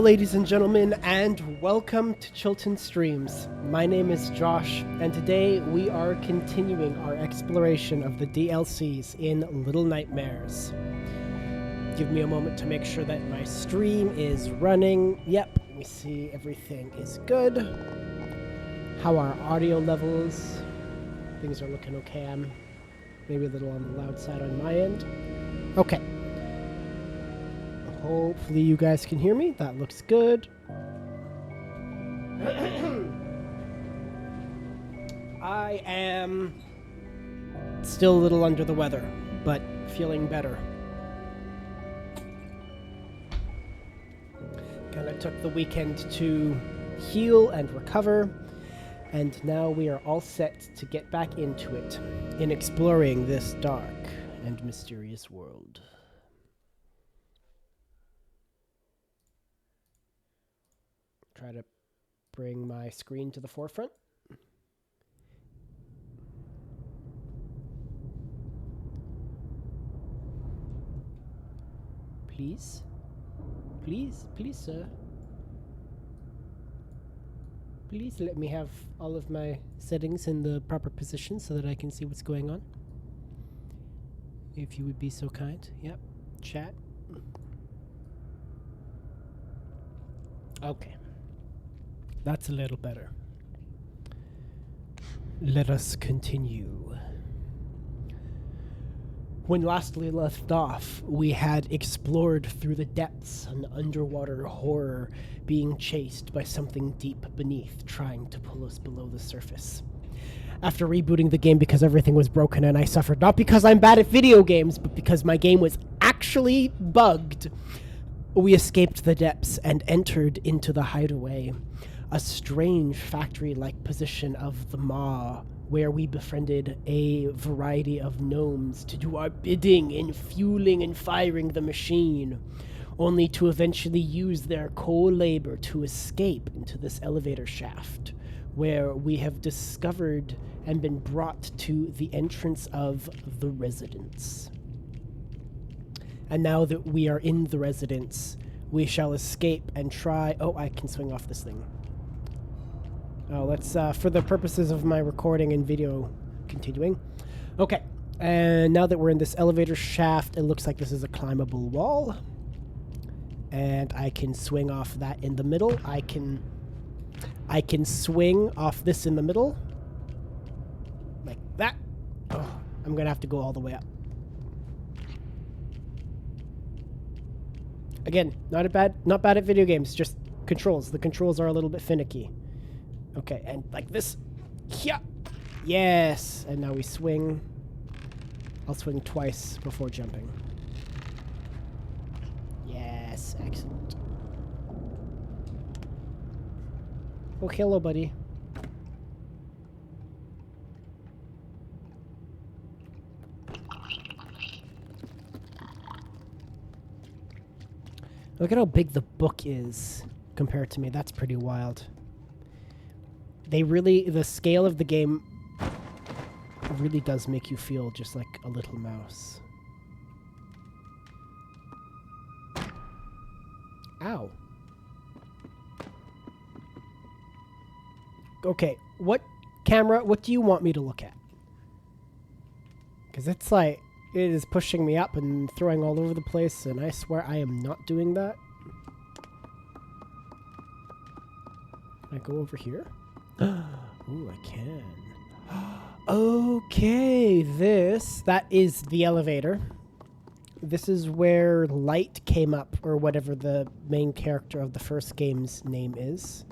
ladies and gentlemen, and welcome to Chilton Streams. My name is Josh, and today we are continuing our exploration of the DLCs in Little Nightmares. Give me a moment to make sure that my stream is running. Yep, we see everything is good. How are audio levels? Things are looking okay. I'm maybe a little on the loud side on my end. Okay. Hopefully you guys can hear me. That looks good. I am still a little under the weather, but feeling better. Kind of took the weekend to heal and recover, and now we are all set to get back into it in exploring this dark and mysterious world. Try to bring my screen to the forefront. Please. Please, please, sir. Please let me have all of my settings in the proper position so that I can see what's going on. If you would be so kind. Yep. Chat. Okay. That's a little better. Let us continue. When last we left off, we had explored through the depths an underwater horror being chased by something deep beneath, trying to pull us below the surface. After rebooting the game because everything was broken and I suffered, not because I'm bad at video games, but because my game was actually bugged, we escaped the depths and entered into the hideaway. A strange factory-like position of the Maw, where we befriended a variety of gnomes to do our bidding in fueling and firing the machine, only to eventually use their co-labor to escape into this elevator shaft, where we have discovered and been brought to the entrance of the residence. And now that we are in the residence, we shall escape and try... Oh, I can swing off this thing. Oh, let's, for the purposes of my recording and video continuing. Okay, and now that we're in this elevator shaft, it looks like this is a climbable wall. And I can swing off that in the middle. I can swing off this in the middle. Like that. Oh, I'm gonna have to go all the way up. Again, not bad at video games, just controls. The controls are a little bit finicky. Okay, and like this. Yeah. Yes. And now we swing. I'll swing twice before jumping. Yes, excellent. Oh, hello, buddy. Look at how big the book is compared to me. That's pretty wild. The scale of the game really does make you feel just like a little mouse. Ow. Okay, what do you want me to look at? Because it's like, it is pushing me up and throwing all over the place, and I swear I am not doing that. Can I go over here? Ooh, I can. Okay, that is the elevator. This is where Light came up, or whatever the main character of the first game's name is.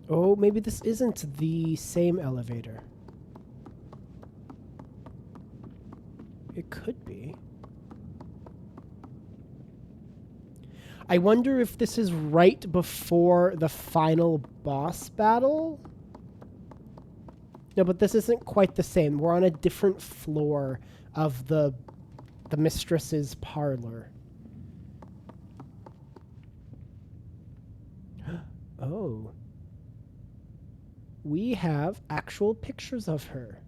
Oh, maybe this isn't the same elevator. It could be. I wonder if this is right before the final boss battle? No, but this isn't quite the same. We're on a different floor of the mistress's parlor. Oh. We have actual pictures of her.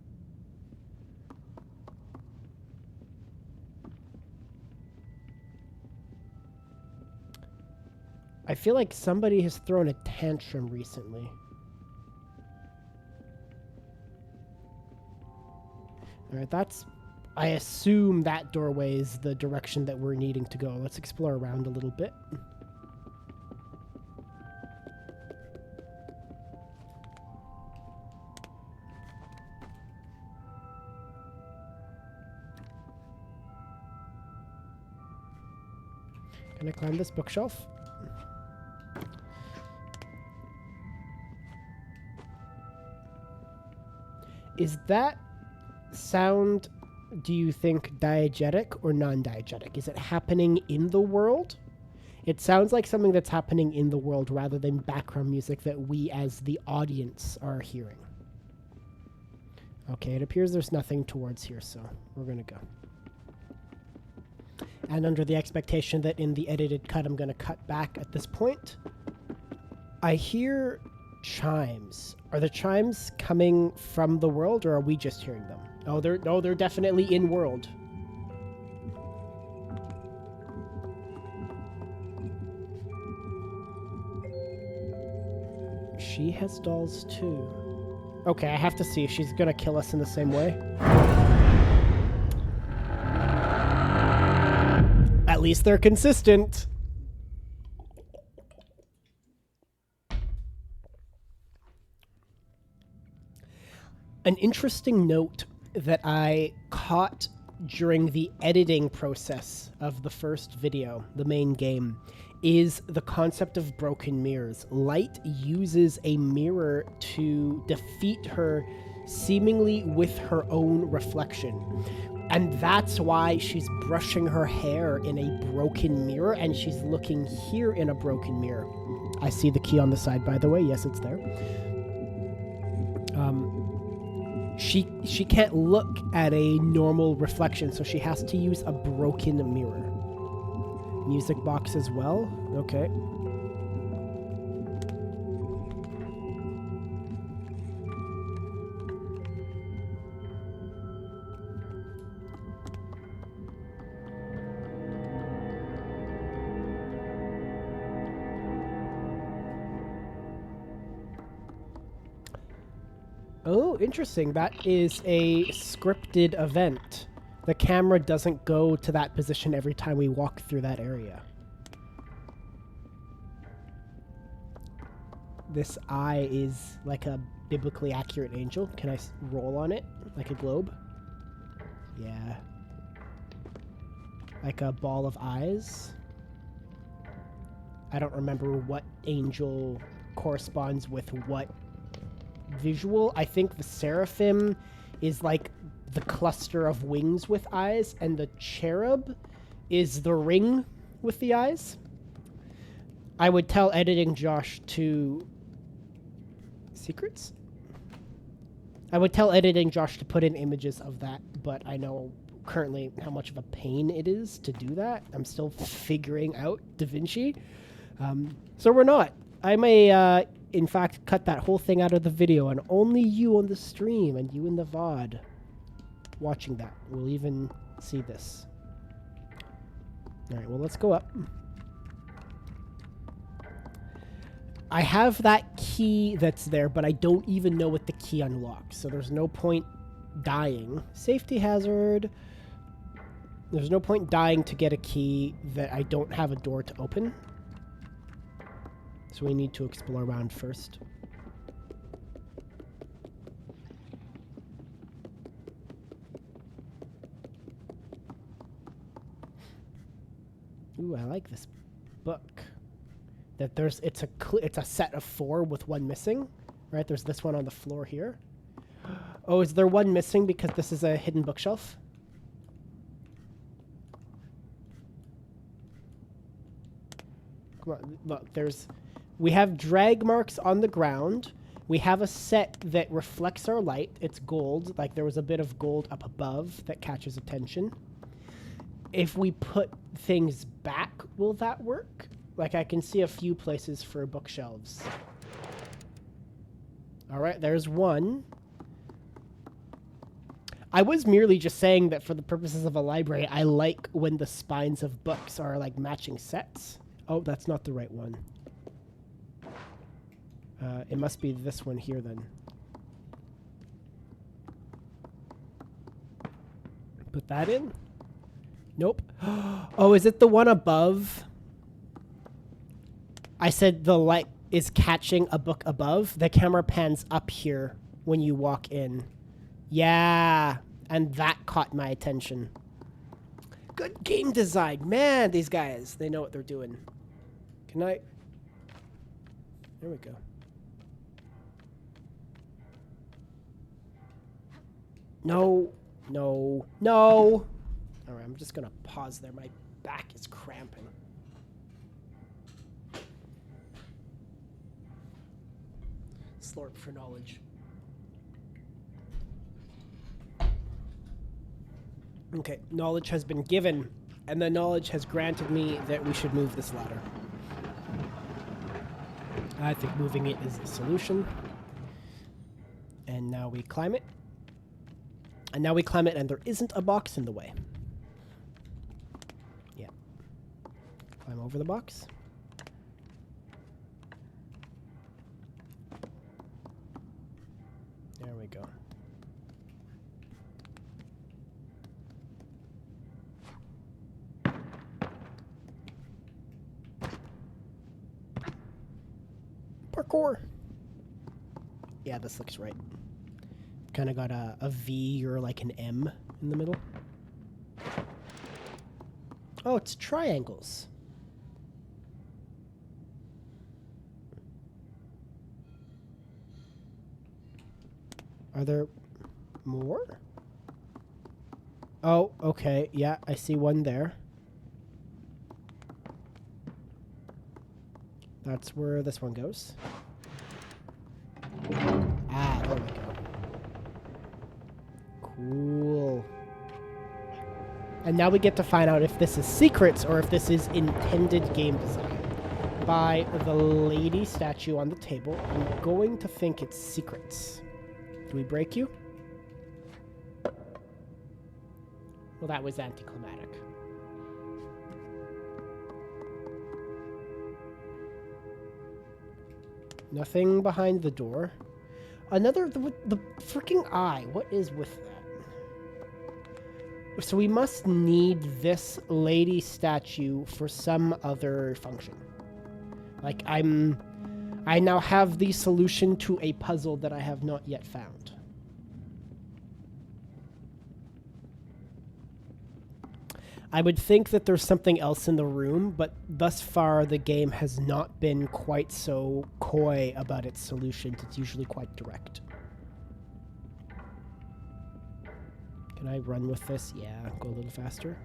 feel like somebody has thrown a tantrum recently. Alright, that's... I assume that doorway is the direction that we're needing to go. Let's explore around a little bit. Can I climb this bookshelf? Is that sound, do you think, diegetic or non-diegetic? Is it happening in the world? It sounds like something that's happening in the world rather than background music that we as the audience are hearing. Okay, it appears there's nothing towards here, so we're gonna go. And under the expectation that in the edited cut I'm gonna cut back at this point, I hear chimes. Are the chimes coming from the world, or are we just hearing them? Oh, they're definitely in world. She has dolls too. Okay, I have to see if she's gonna kill us in the same way. At least they're consistent. An interesting note that I caught during the editing process of the first video, the main game, is the concept of broken mirrors. Light uses a mirror to defeat her seemingly with her own reflection. And that's why she's brushing her hair in a broken mirror, and she's looking here in a broken mirror. I see the key on the side, by the way. Yes, it's there. She can't look at a normal reflection, so she has to use a broken mirror. Music box as well. Okay. Oh, interesting. That is a scripted event. The camera doesn't go to that position every time we walk through that area. This eye is like a biblically accurate angel. Can I roll on it like a globe? Yeah. Like a ball of eyes. I don't remember what angel corresponds with what visual. I think the seraphim is like the cluster of wings with eyes, and the cherub is the ring with the eyes. I would tell editing Josh to... Secrets? I would tell editing Josh to put in images of that, but I know currently how much of a pain it is to do that. I'm still figuring out DaVinci. So we're not. I may, in fact, cut that whole thing out of the video, and only you on the stream and you in the VOD watching that will even see this. Alright, well, let's go up. I have that key that's there, but I don't even know what the key unlocks, so there's no point dying. Safety hazard. There's no point dying to get a key that I don't have a door to open. So we need to explore around first. Ooh, I like this book. That there's it's a set of 4 with 1 missing, right? There's this one on the floor here. Oh, is there 1 missing because this is a hidden bookshelf? Come on, look, we have drag marks on the ground. We have a set that reflects our light. It's gold. Like there was a bit of gold up above that catches attention. If we put things back, will that work? Like I can see a few places for bookshelves. All right, there's 1. I was merely just saying that for the purposes of a library, I like when the spines of books are like matching sets. Oh, that's not the right one. It must be this one here then. Put that in? Nope. Oh, is it the one above? I said the light is catching a book above. The camera pans up here when you walk in. Yeah, and that caught my attention. Good game design. Man, these guys, they know what they're doing. Can I? There we go. No, no, no. All right, I'm just going to pause there. My back is cramping. Slurp for knowledge. Okay, knowledge has been given, and the knowledge has granted me that we should move this ladder. I think moving it is the solution. And now we climb it. And now we climb it, and there isn't a box in the way. Yeah. Climb over the box. There we go. Parkour. Yeah, this looks right. Kind of got a V or like an M in the middle. Oh, it's triangles. Are there more? Oh, okay. Yeah, I see one there. That's where this one goes. Ah, there we go. Cool. And now we get to find out if this is secrets or if this is intended game design. By the lady statue on the table, I'm going to think it's secrets. Do we break you? Well, that was anticlimactic. Nothing behind the door. Another, the freaking eye. What is with that? So we must need this lady statue for some other function. Like I now have the solution to a puzzle that I have not yet found. I would think that there's something else in the room, but thus far the game has not been quite so coy about its solutions. It's usually quite direct. Can I run with this? Yeah, go a little faster.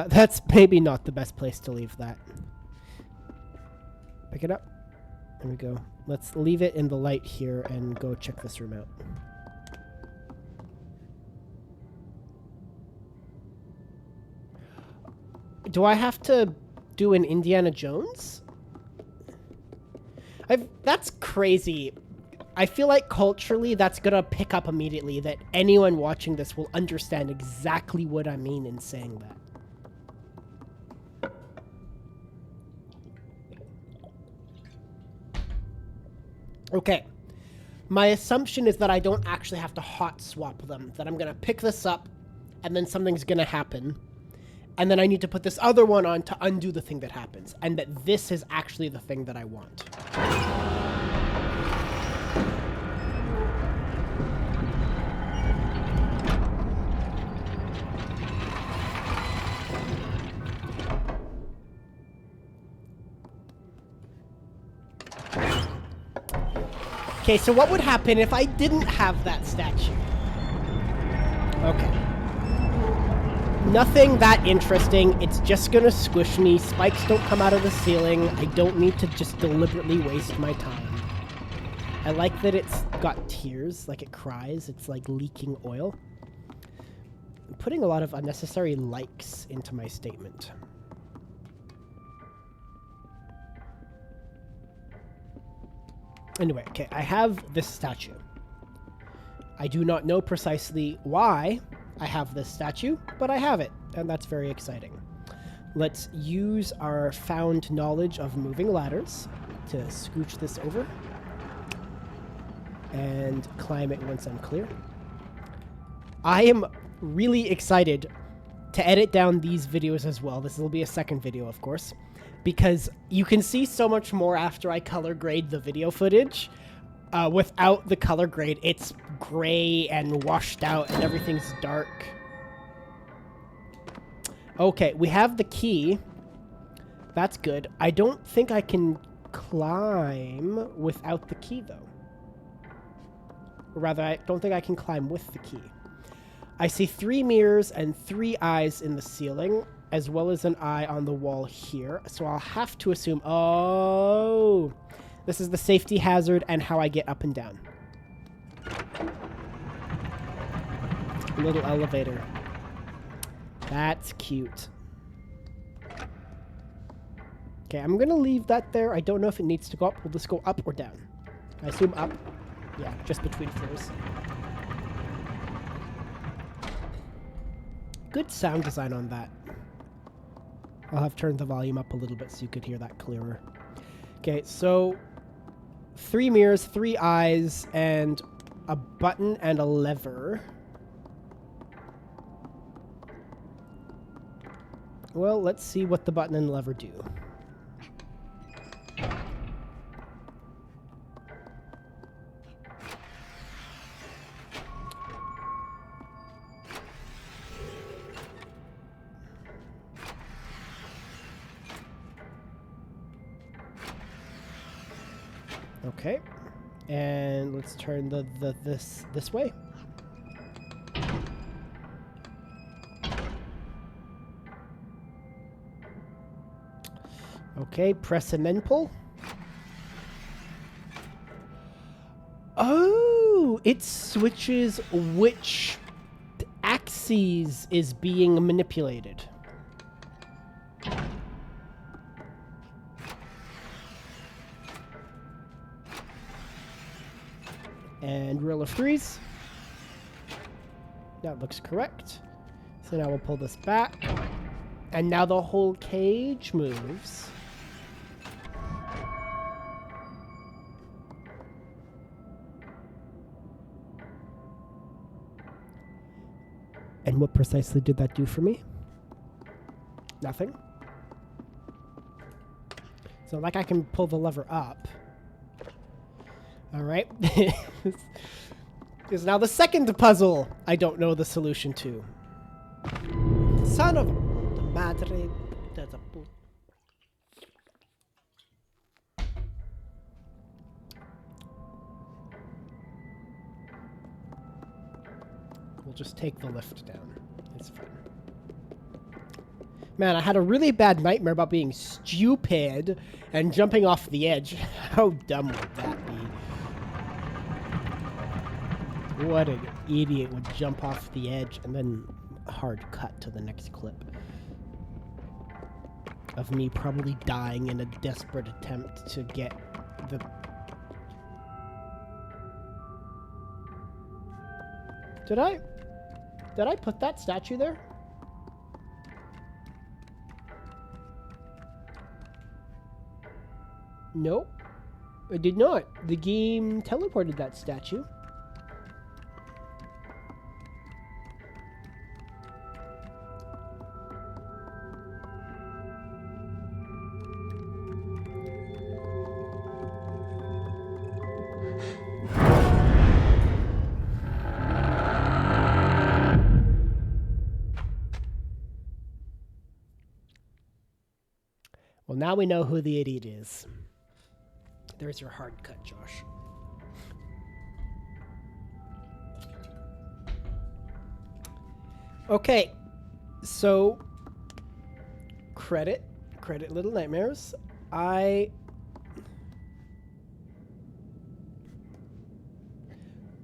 That's maybe not the best place to leave that. Pick it up. There we go. Let's leave it in the light here and go check this room out. Do I have to do an Indiana Jones? That's crazy. I feel like culturally that's gonna pick up immediately, that anyone watching this will understand exactly what I mean in saying that. Okay. My assumption is that I don't actually have to hot swap them, that I'm gonna pick this up and then something's gonna happen. And then I need to put this other one on to undo the thing that happens. And that this is actually the thing that I want. Okay, so what would happen if I didn't have that statue? Okay. Nothing that interesting. It's just gonna squish me. Spikes don't come out of the ceiling. I don't need to just deliberately waste my time. I like that it's got tears, like it cries. It's like leaking oil. I'm putting a lot of unnecessary likes into my statement. Anyway, okay, I have this statue. I do not know precisely why I have this statue, but I have it, and that's very exciting. Let's use our found knowledge of moving ladders to scooch this over and climb it once I'm clear. I am really excited to edit down these videos as well. This will be a second video, of course, because you can see so much more after I color grade the video footage. Without the color grade, it's gray and washed out and everything's dark. Okay, we have the key. That's good. I don't think I can climb without the key, though. Or rather, I don't think I can climb with the key. I see 3 mirrors and 3 eyes in the ceiling, as well as an eye on the wall here. So I'll have to assume... Oh! This is the safety hazard and how I get up and down. A little elevator. That's cute. Okay, I'm gonna leave that there. I don't know if it needs to go up. We'll just go up or down. I assume up. Yeah, just between floors. Good sound design on that. I'll have turned the volume up a little bit so you could hear that clearer. Okay, so 3 mirrors, 3 eyes, and a button and a lever. Well, let's see what the button and lever do. Okay, and let's turn this way. Okay, press and then pull. Oh, it switches which axes is being manipulated. And rule of 3s. That looks correct. So now we'll pull this back. And now the whole cage moves. And what precisely did that do for me? Nothing. So like I can pull the lever up. All right. This is now the second puzzle I don't know the solution to. Son of the madre. We'll just take the lift down. It's fine. Man, I had a really bad nightmare about being stupid and jumping off the edge. How dumb would that be? What an idiot would jump off the edge and then hard cut to the next clip of me probably dying in a desperate attempt to get the... Did I put that statue there? Nope. I did not. The game teleported that statue. Well, now we know who the idiot is. There's your hard cut, Josh. Okay, so credit Little Nightmares.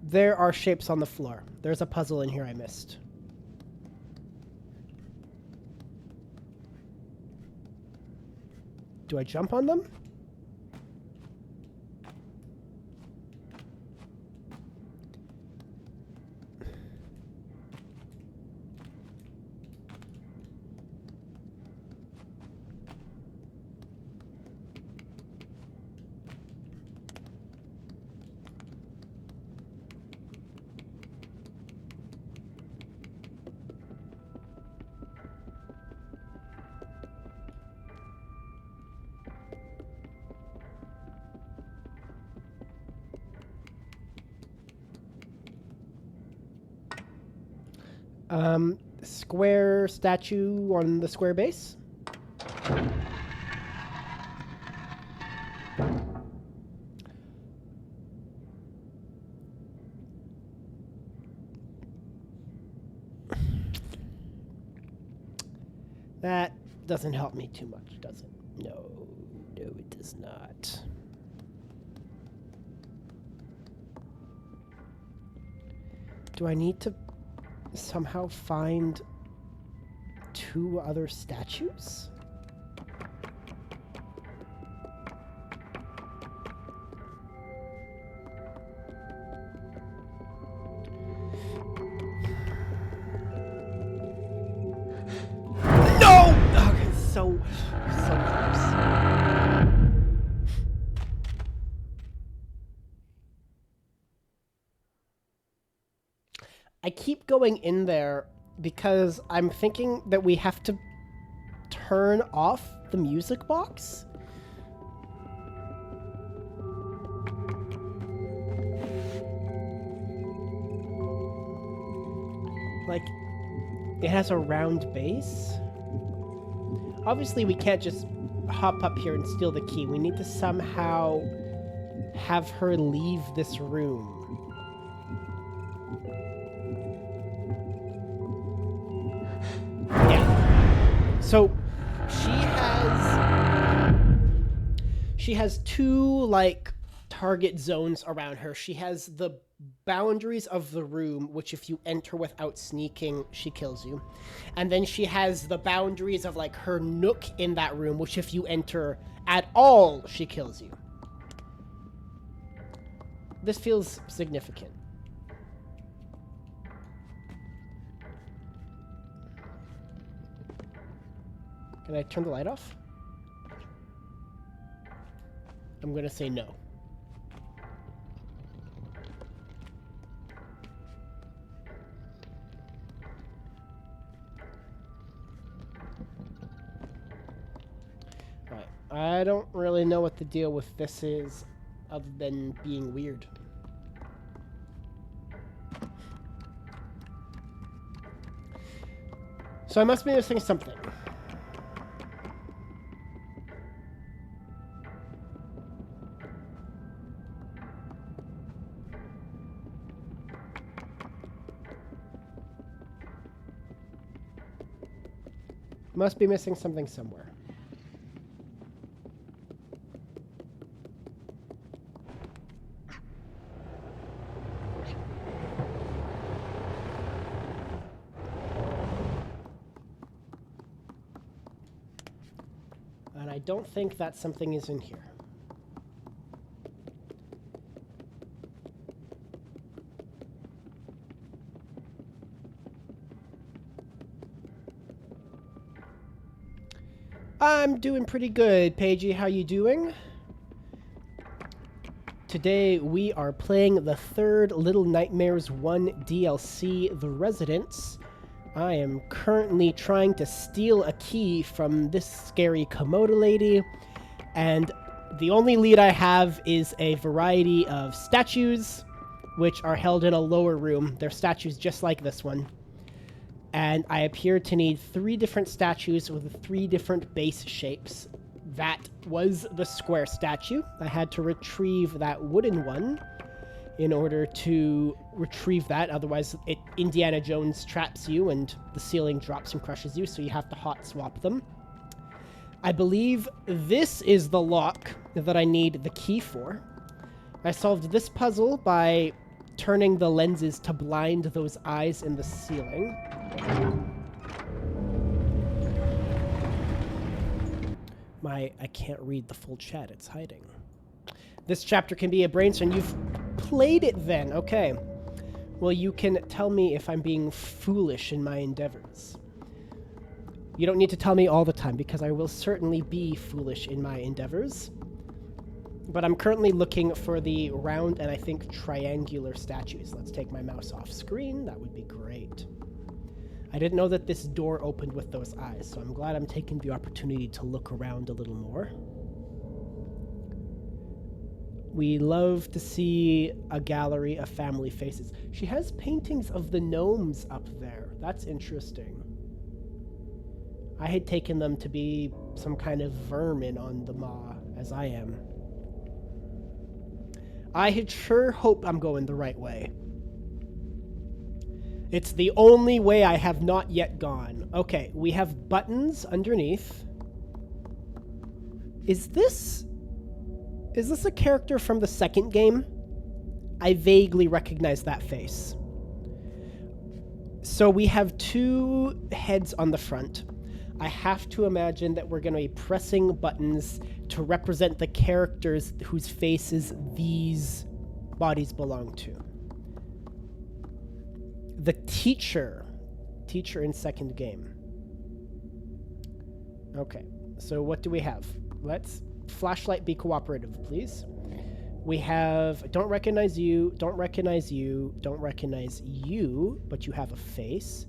There are shapes on the floor. There's a puzzle in here I missed. Do I jump on them? Square statue on the square base. That doesn't help me too much, does it? No, it does not. Do I need to somehow find 2 other statues? No! Okay, so close. I keep going in there because I'm thinking that we have to turn off the music box. Like, it has a round base. Obviously, we can't just hop up here and steal the key. We need to somehow have her leave this room. So she has 2 like target zones around her. She has the boundaries of the room, which if you enter without sneaking, she kills you. And then she has the boundaries of like her nook in that room, which if you enter at all, she kills you. This feels significant. Can I turn the light off? I'm gonna say no. Right. I don't really know what the deal with this is, other than being weird. So I must be missing something. Must be missing something somewhere. And I don't think that something is in here. I'm doing pretty good, Paigey. How you doing? Today we are playing the 3rd Little Nightmares 1 DLC, The Residents. I am currently trying to steal a key from this scary Komodo lady, and the only lead I have is a variety of statues, which are held in a lower room. They're statues just like this one. And I appear to need 3 different statues with 3 different base shapes. That was the square statue. I had to retrieve that wooden one in order to retrieve that. Otherwise, Indiana Jones traps you and the ceiling drops and crushes you, so you have to hot swap them. I believe this is the lock that I need the key for. I solved this puzzle by turning the lenses to blind those eyes in the ceiling. I can't read the full chat, it's hiding. This chapter can be a brainstorm. You've played it then, okay. Well, you can tell me if I'm being foolish in my endeavors. You don't need to tell me all the time, because I will certainly be foolish in my endeavors. But I'm currently looking for the round and I think triangular statues. Let's take my mouse off screen. That would be great. I didn't know that this door opened with those eyes, so I'm glad I'm taking the opportunity to look around a little more. We love to see a gallery of family faces. She has paintings of the gnomes up there. That's interesting. I had taken them to be some kind of vermin on the maw, as I am. I had sure hope I'm going the right way. It's the only way I have not yet gone. Okay, we have buttons underneath. Is this a character from the second game? I vaguely recognize that face. So we have two heads on the front. I have to imagine that we're going to be pressing buttons to represent the characters whose faces these bodies belong to. The teacher in second game. Okay, so what do we have? Let's flashlight be cooperative, please. We have don't recognize you, don't recognize you, don't recognize you, but you have a face.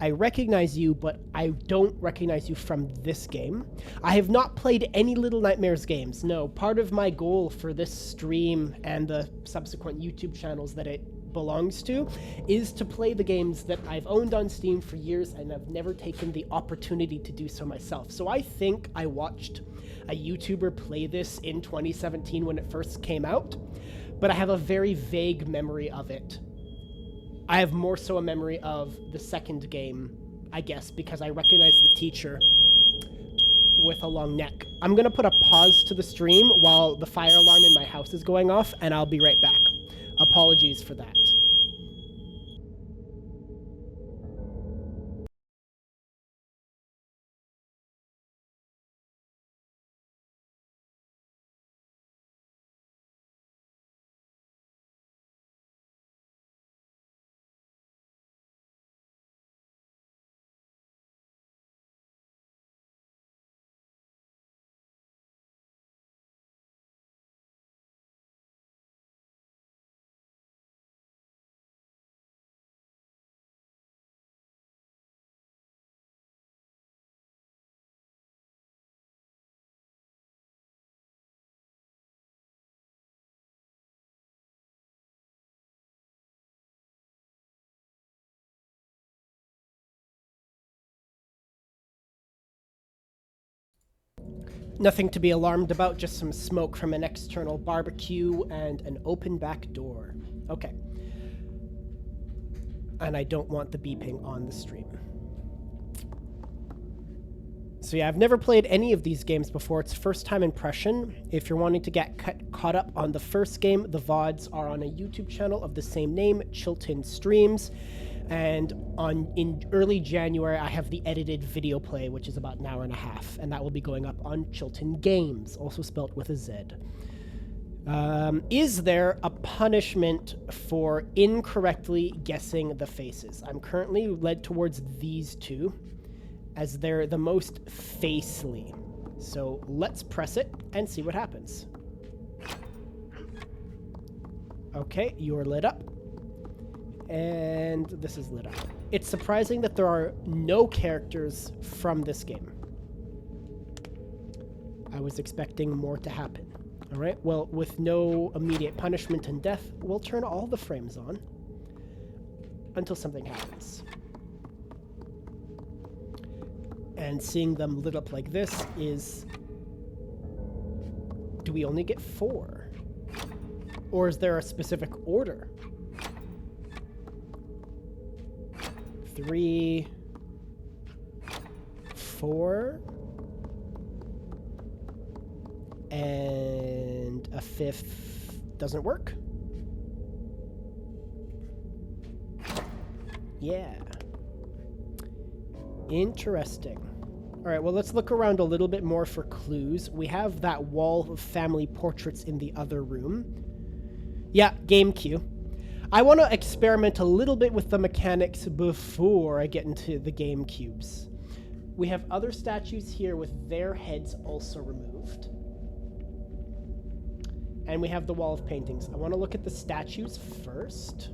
I recognize you, but I don't recognize you from this game. I have not played any Little Nightmares games. No, part of my goal for this stream and the subsequent YouTube channels that it belongs to is to play the games that I've owned on Steam for years and I've never taken the opportunity to do so myself. So I think I watched a YouTuber play this in 2017 when it first came out, but I have a very vague memory of it. I have more so a memory of the second game, I guess, because I recognize the teacher with a long neck. I'm going to put a pause to the stream while the fire alarm in my house is going off, and I'll be right back. Apologies for that. Nothing to be alarmed about, just some smoke from an external barbecue and an open back door. Okay. And I don't want the beeping on the stream. So yeah, I've never played any of these games before. It's first time impression. If you're wanting to get caught up on the first game, the VODs are on a YouTube channel of the same name, Chilton Streams. And in early January, I have the edited video play, which is about an hour and a half, and that will be going up on Chilton Games, also spelt with a Z. Is there a punishment for incorrectly guessing the faces? I'm currently led towards these two, as they're the most facely. So let's press it and see what happens. Okay, you're lit up. And this is lit up. It's surprising that there are no characters from this game. I was expecting more to happen. All right, well, with no immediate punishment and death, we'll turn all the frames on until something happens. And seeing them lit up like this is... Do we only get 4? Or is there a specific order? 3, 4, and a 5th doesn't work. Yeah. Interesting. All right, well, let's look around a little bit more for clues. We have that wall of family portraits in the other room. Yeah, game cue. I want to experiment a little bit with the mechanics before I get into the game cubes. We have other statues here with their heads also removed. And we have the wall of paintings. I want to look at the statues first.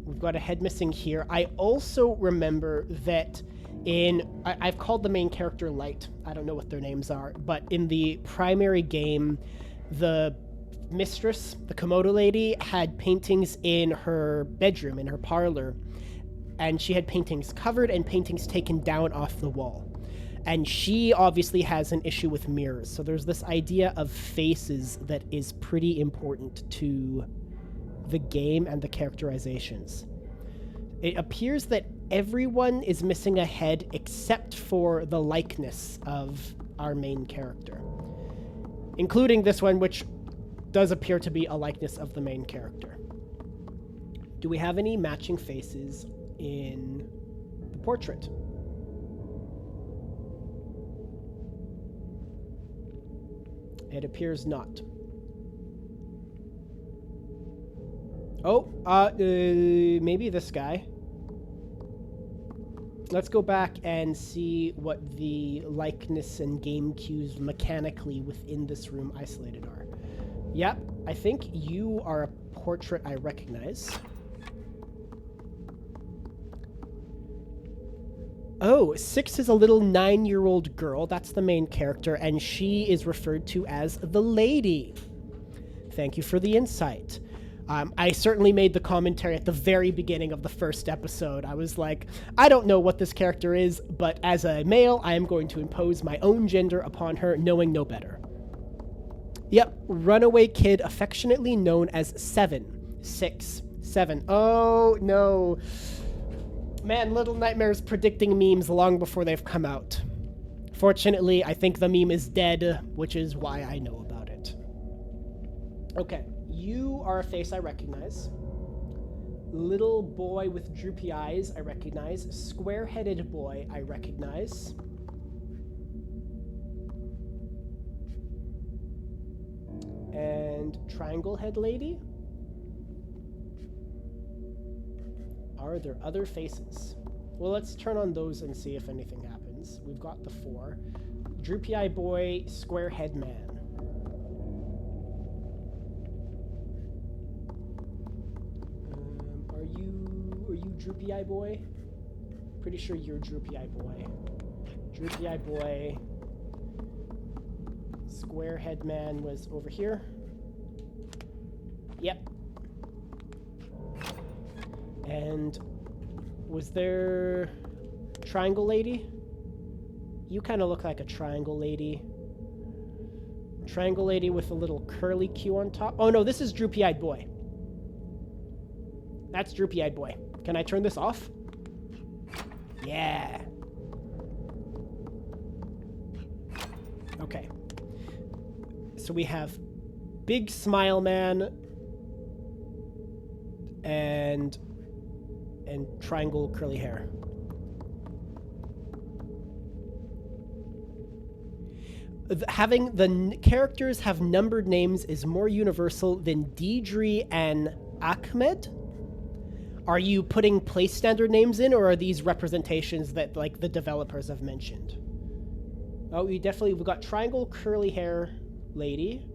We've got a head missing here. I also remember that I've called the main character Light. I don't know what their names are, but in the primary game, the mistress, the Komodo lady, had paintings in her bedroom, in her parlor, and she had paintings covered and paintings taken down off the wall. And she obviously has an issue with mirrors, so there's this idea of faces that is pretty important to the game and the characterizations. It appears that everyone is missing a head except for the likeness of our main character, including this one, which does appear to be a likeness of the main character. Do we have any matching faces in the portrait? It appears not. Oh, maybe this guy. Let's go back and see what the likeness and game cues mechanically within this room isolated are. Yep, I think you are a portrait I recognize. Oh, 6 is a little 9-year-old girl. That's the main character, and she is referred to as the lady. Thank you for the insight. I certainly made the commentary at the very beginning of the first episode. I was like, I don't know what this character is, but as a male, I am going to impose my own gender upon her, knowing no better. Yep, runaway kid, affectionately known as 7. 6. 7. Oh, no. Man, Little Nightmares predicting memes long before they've come out. Fortunately, I think the meme is dead, which is why I know about it. Okay, you are a face I recognize. Little boy with droopy eyes, I recognize. Square-headed boy, I recognize. And triangle head lady? Are there other faces? Well, let's turn on those and see if anything happens. We've got the 4. Droopy eye boy, square head man. Are you droopy eye boy? Pretty sure you're droopy eye boy. Droopy eye boy. Square head man was over here. Yep. And was there triangle lady? You kind of look like a triangle lady. Triangle lady with a little curly Q on top. Oh no, this is droopy-eyed boy. That's droopy-eyed boy. Can I turn this off? Yeah. Okay. So we have big smile man and triangle curly hair. Having the characters have numbered names is more universal than Deidre and Ahmed. Are you putting place standard names in, or are these representations that like the developers have mentioned? Oh, we've got triangle curly hair lady.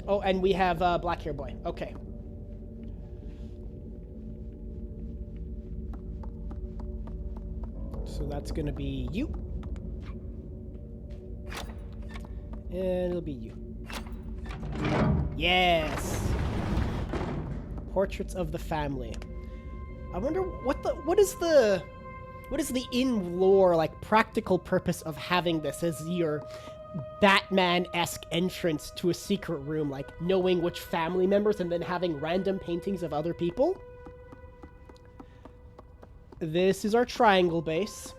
Oh, and we have black hair boy. Okay. So that's going to be you. And it'll be you. Yes. Portraits of the family. I wonder what is the in-lore, like, practical purpose of having this as your Batman-esque entrance to a secret room, like knowing which family members and then having random paintings of other people? This is our triangle base.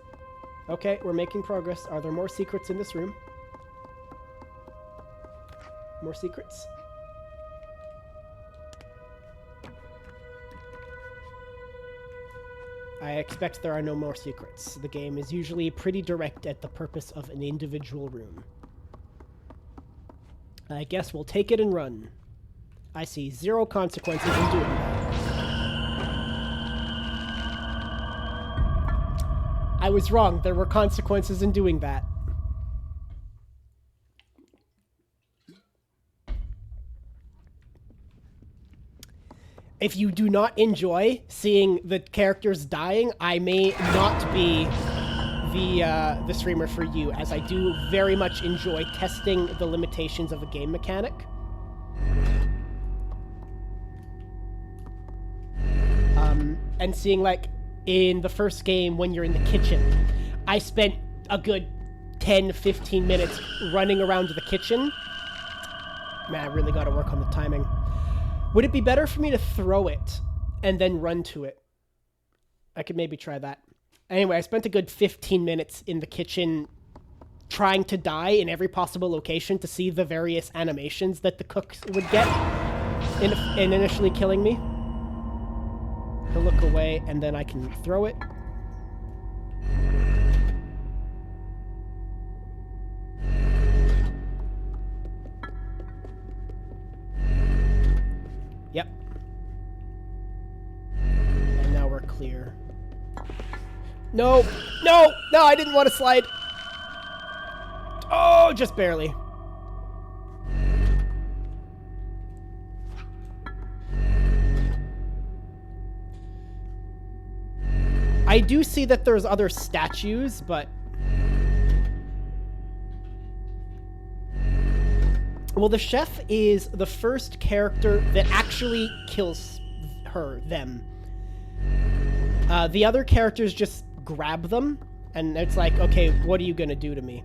Okay, we're making progress. Are there more secrets in this room? More secrets? I expect there are no more secrets. The game is usually pretty direct at the purpose of an individual room. I guess we'll take it and run. I see 0 consequences in doing that. I was wrong. There were consequences in doing that. if you do not enjoy seeing the characters dying, I may not be the streamer for you, as I do very much enjoy testing the limitations of a game mechanic. And seeing, like, in the first game when you're in the kitchen, I spent a good 10-15 minutes running around the kitchen. Man, I really gotta work on the timing. Would it be better for me to throw it and then run to it? I could maybe try that. Anyway, I spent a good 15 minutes in the kitchen trying to die in every possible location to see the various animations that the cooks would get in initially killing me. He'll look away, and then I can throw it. Yep. And now we're clear. No! No! No, I didn't want to slide! Oh, just barely. I do see that there's other statues, but... Well, the chef is the first character that actually kills them. The other characters just grab them, and it's like, okay, what are you gonna do to me?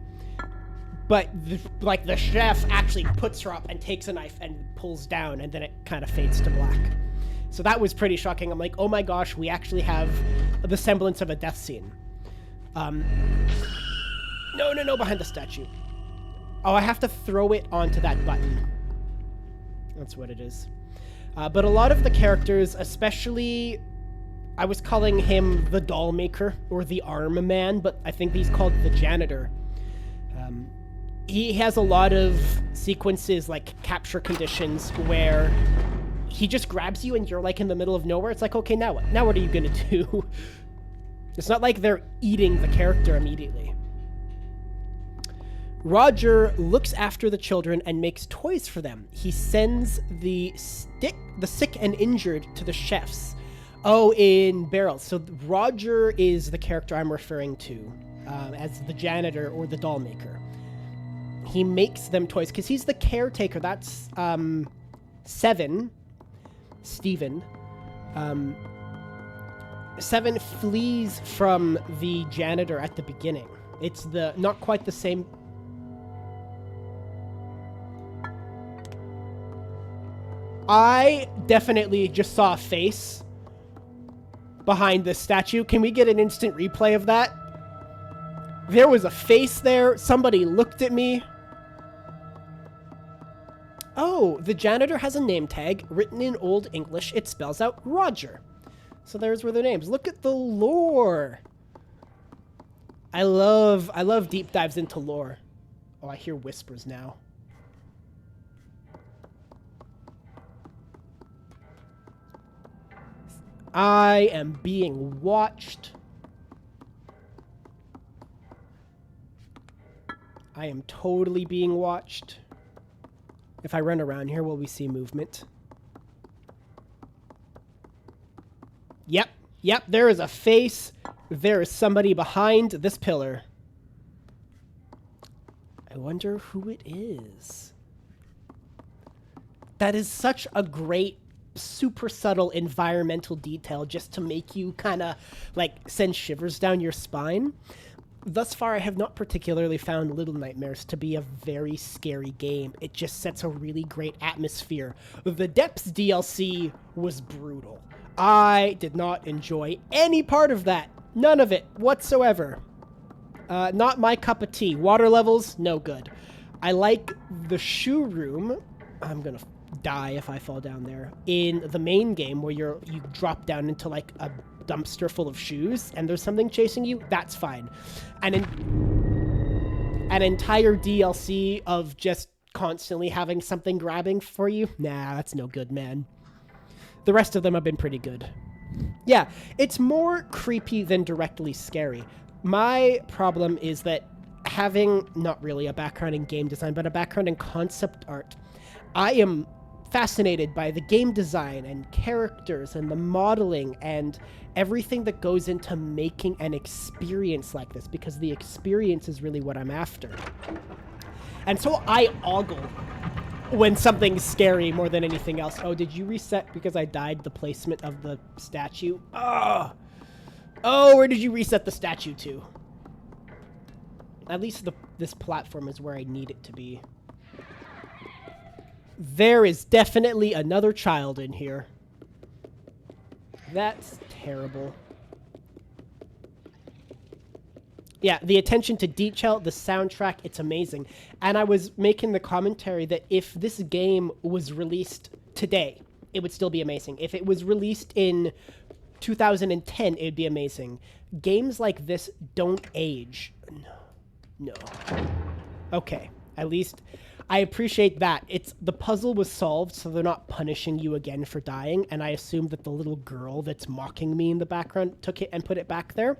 But, the chef actually puts her up and takes a knife and pulls down, and then it kind of fades to black. So that was pretty shocking. I'm like, oh my gosh, we actually have the semblance of a death scene. No, behind the statue. Oh, I have to throw it onto that button. That's what it is. But a lot of the characters, especially... I was calling him the doll maker, or the arm man, but I think he's called the janitor. He has a lot of sequences, like capture conditions, where he just grabs you and you're like in the middle of nowhere. It's like, okay, now what? Now what are you gonna do? It's not like they're eating the character immediately. Roger looks after the children and makes toys for them. He sends the sick and injured to the chefs. Oh, in barrels. So Roger is the character I'm referring to as the janitor or the doll maker. He makes them toys because he's the caretaker. That's Stephen. Seven flees from the janitor at the beginning. It's not quite the same. I definitely just saw a face behind this statue. Can we get an instant replay of that? There was a face there. Somebody looked at me. Oh, the janitor has a name tag written in Old English. It spells out Roger. So there's where their names. Look at the lore. I love deep dives into lore. Oh, I hear whispers now. I am being watched. I am totally being watched. If I run around here, will we see movement? Yep, there is a face. There is somebody behind this pillar. I wonder who it is. That is such a great, super subtle environmental detail just to make you kind of, like, send shivers down your spine. Thus far, I have not particularly found Little Nightmares to be a very scary game. It just sets a really great atmosphere. The Depths DLC was brutal. I did not enjoy any part of that. None of it whatsoever. Not my cup of tea. Water levels, no good. I like the shoe room. I'm gonna die if I fall down there. In the main game where you drop down into like a dumpster full of shoes and there's something chasing you, that's fine. And an entire DLC of just constantly having something grabbing for you, nah, that's no good, man. The rest of them have been pretty good. Yeah, it's more creepy than directly scary. My problem is that having not really a background in game design, but a background in concept art, I am fascinated by the game design and characters and the modeling and everything that goes into making an experience like this, because the experience is really what I'm after. And so I ogle when something's scary more than anything else. Oh, did you reset because I died the placement of the statue? Oh, where did you reset the statue to? At least this platform is where I need it to be. There is definitely another child in here. That's terrible. Yeah, the attention to detail, the soundtrack, it's amazing. And I was making the commentary that if this game was released today, it would still be amazing. If it was released in 2010, it would be amazing. Games like this don't age. No. Okay, at least I appreciate that. The puzzle was solved, so they're not punishing you again for dying, and I assume that the little girl that's mocking me in the background took it and put it back there.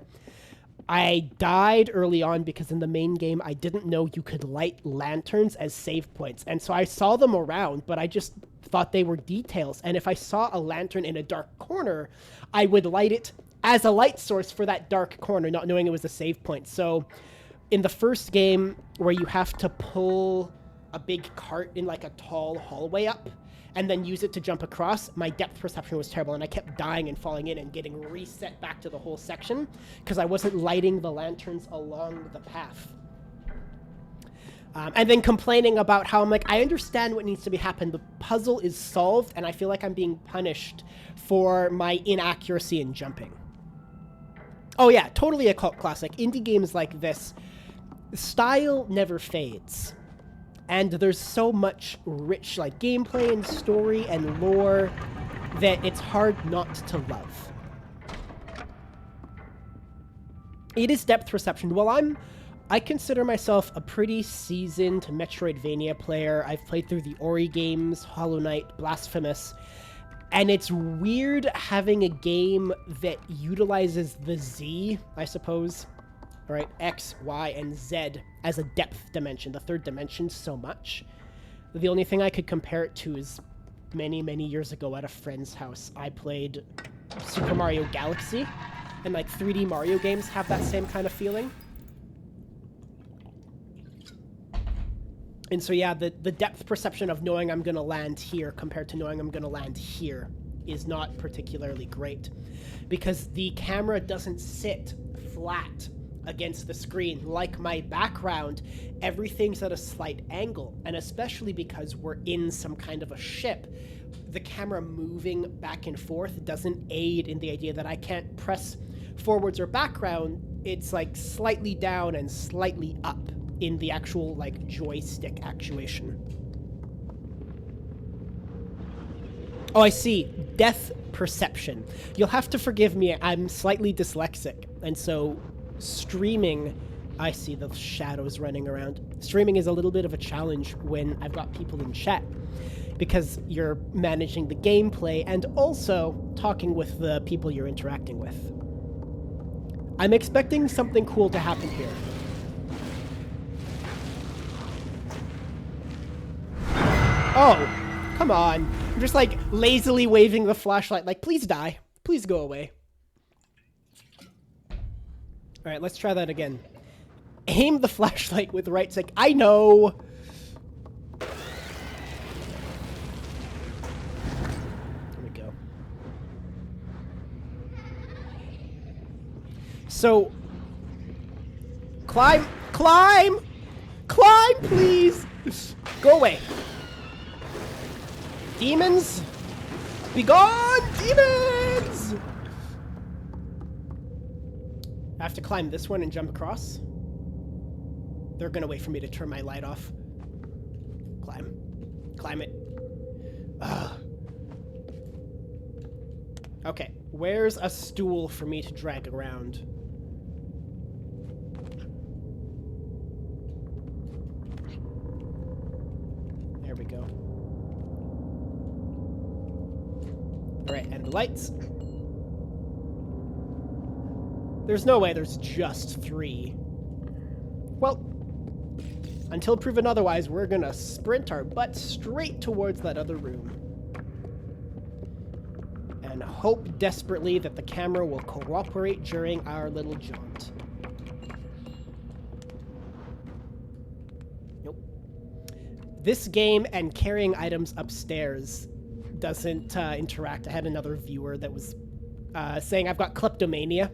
I died early on because in the main game, I didn't know you could light lanterns as save points. And so I saw them around, but I just thought they were details. And if I saw a lantern in a dark corner, I would light it as a light source for that dark corner, not knowing it was a save point. So in the first game where you have to pull a big cart in like a tall hallway up and then use it to jump across, my depth perception was terrible, and I kept dying and falling in and getting reset back to the whole section because I wasn't lighting the lanterns along the path. And then complaining about how I'm like, I understand what needs to be happened. The puzzle is solved, and I feel like I'm being punished for my inaccuracy in jumping. Oh yeah, totally a cult classic. Indie games like this, style never fades. And there's so much rich like gameplay and story and lore that it's hard not to love. It is depth perception. Well, I consider myself a pretty seasoned Metroidvania player. I've played through the Ori games, Hollow Knight, Blasphemous, and it's weird having a game that utilizes the Z, I suppose, right, X, Y, and Z as a depth dimension, the third dimension, so much. The only thing I could compare it to is many, many years ago at a friend's house, I played Super Mario Galaxy, and like 3D Mario games have that same kind of feeling. And so yeah, the depth perception of knowing I'm gonna land here compared to knowing I'm gonna land here is not particularly great, because the camera doesn't sit flat against the screen. Like my background, everything's at a slight angle, and especially because we're in some kind of a ship, the camera moving back and forth doesn't aid in the idea that I can't press forwards or background. It's like slightly down and slightly up in the actual like joystick actuation. Oh, I see. Depth perception. You'll have to forgive me, I'm slightly dyslexic, and so streaming, I see the shadows running around. Streaming is a little bit of a challenge when I've got people in chat, because you're managing the gameplay and also talking with the people you're interacting with. I'm expecting something cool to happen here. Oh, come on. I'm just like lazily waving the flashlight like, please die. Please go away. All right, let's try that again. Aim the flashlight with right stick. I know. There we go. So, climb, please. Go away. Demons, be gone, demons! I have to climb this one and jump across. They're gonna wait for me to turn my light off. Climb it. Ugh. Okay, where's a stool for me to drag around? There we go. Alright, and the lights. There's no way there's just 3. Well, Until proven otherwise, we're gonna sprint our butt straight towards that other room. And hope desperately that the camera will cooperate during our little jaunt. Nope. This game and carrying items upstairs doesn't interact. I had another viewer that was saying I've got kleptomania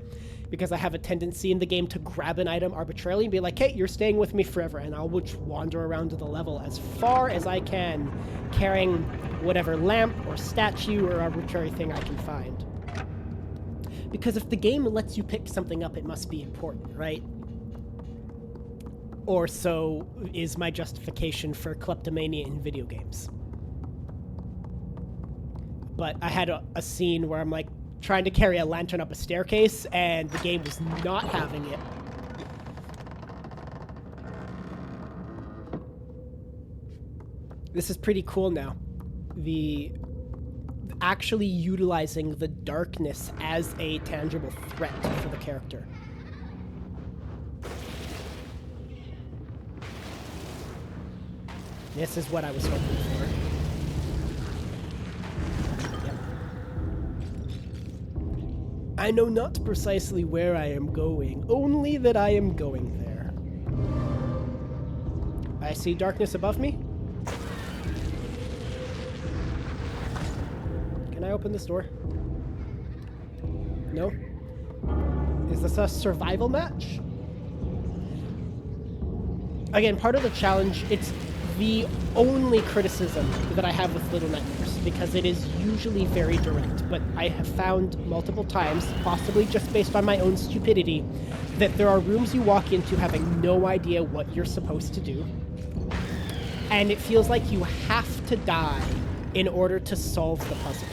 because I have a tendency in the game to grab an item arbitrarily and be like, hey, you're staying with me forever, and I'll just wander around the level as far as I can, carrying whatever lamp or statue or arbitrary thing I can find. Because if the game lets you pick something up, it must be important, right? Or so is my justification for kleptomania in video games. But I had a scene where I'm like trying to carry a lantern up a staircase and the game was not having it. This is pretty cool now. Actually utilizing the darkness as a tangible threat for the character. This is what I was hoping for. I know not precisely where I am going, only that I am going there. I see darkness above me. Can I open this door? No? Is this a survival match? Again, part of the challenge, it's the only criticism that I have with Little Nightmares, because it is usually very direct, but I have found multiple times, possibly just based on my own stupidity, that there are rooms you walk into having no idea what you're supposed to do, and it feels like you have to die in order to solve the puzzle.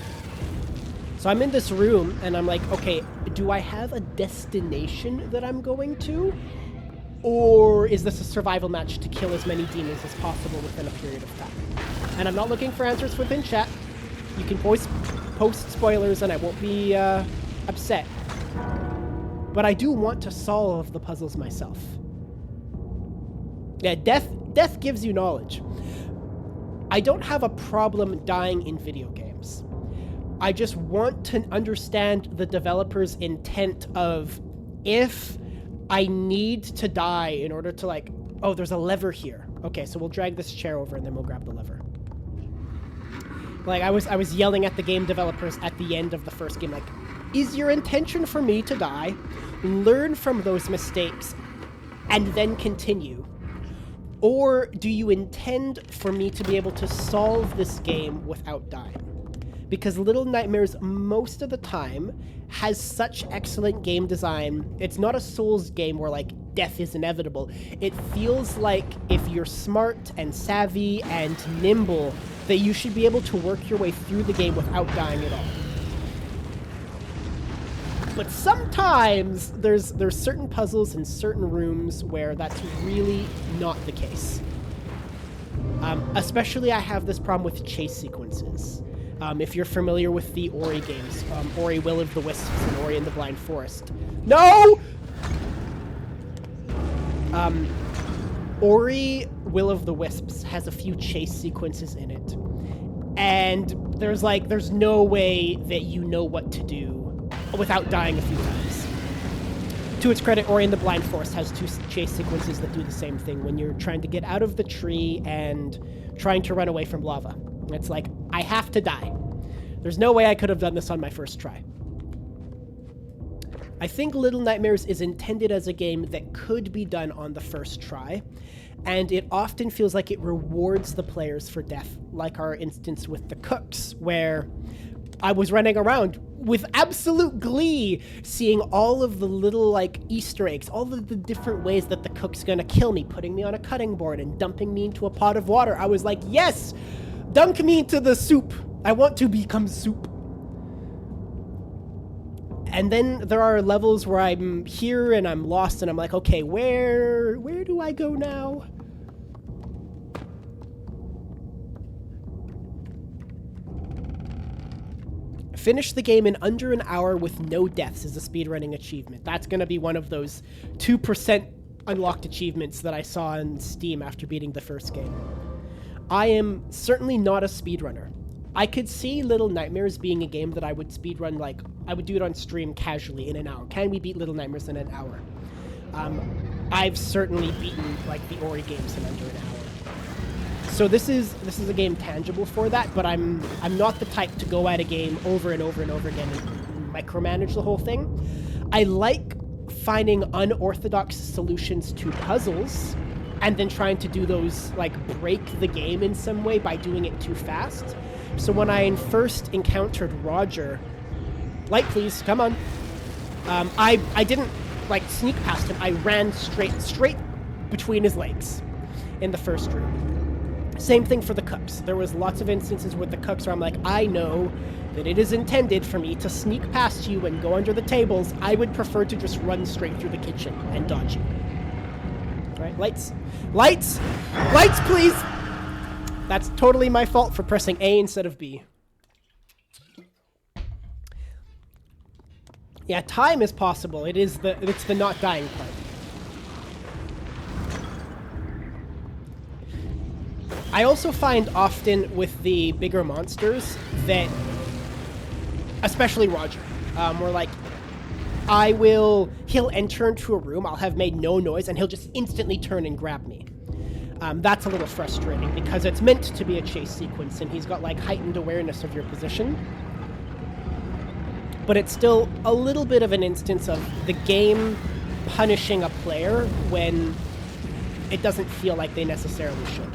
So I'm in this room, and I'm like, okay, do I have a destination that I'm going to? Or is this a survival match to kill as many demons as possible within a period of time? And I'm not looking for answers within chat. You can post spoilers and I won't be upset. But I do want to solve the puzzles myself. Yeah, death gives you knowledge. I don't have a problem dying in video games. I just want to understand the developer's intent of, if I need to die in order to, like, oh, there's a lever here. Okay, so we'll drag this chair over and then we'll grab the lever. Like, I was yelling at the game developers at the end of the first game, like, is your intention for me to die, learn from those mistakes, and then continue? Or do you intend for me to be able to solve this game without dying? Because Little Nightmares, most of the time, has such excellent game design. It's not a Souls game where, like, death is inevitable. It feels like if you're smart and savvy and nimble, that you should be able to work your way through the game without dying at all. But sometimes there's certain puzzles in certain rooms where that's really not the case. Especially I have this problem with chase sequences. If you're familiar with the Ori games, Ori Will of the Wisps and Ori in the Blind Forest. No! Ori Will of the Wisps has a few chase sequences in it. And there's no way that you know what to do without dying a few times. To its credit, Ori in the Blind Forest has two chase sequences that do the same thing when you're trying to get out of the tree and trying to run away from lava. It's like, I have to die. There's no way I could have done this on my first try. I think Little Nightmares is intended as a game that could be done on the first try, and it often feels like it rewards the players for death, like our instance with the cooks, where I was running around with absolute glee, seeing all of the little, like, Easter eggs, all of the different ways that the cook's gonna kill me, putting me on a cutting board and dumping me into a pot of water. I was like, yes! Dunk me into the soup! I want to become soup. And then there are levels where I'm here and I'm lost and I'm like, okay, where do I go now? Finish the game in under an hour with no deaths is a speedrunning achievement. That's going to be one of those 2% unlocked achievements that I saw on Steam after beating the first game. I am certainly not a speedrunner. I could see Little Nightmares being a game that I would speedrun, like, I would do it on stream casually in an hour. Can we beat Little Nightmares in an hour? I've certainly beaten, like, the Ori games in under an hour. So this is a game tangible for that, but I'm not the type to go at a game over and over and over again and micromanage the whole thing. I like finding unorthodox solutions to puzzles and then trying to do those, like, break the game in some way by doing it too fast. So when I first encountered Roger, light please, come on. I didn't, like, sneak past him. I ran straight between his legs in the first room. Same thing for the cooks. There was lots of instances with the cooks where I'm like, I know that it is intended for me to sneak past you and go under the tables. I would prefer to just run straight through the kitchen and dodge you. All right, lights. Lights! Lights, please! That's totally my fault for pressing A instead of B. Yeah, time is possible. It's the not dying part. I also find often with the bigger monsters that, especially Roger, where, like, he'll enter into a room, I'll have made no noise, and he'll just instantly turn and grab me. That's a little frustrating because it's meant to be a chase sequence and he's got, like, heightened awareness of your position. But it's still a little bit of an instance of the game punishing a player when it doesn't feel like they necessarily should.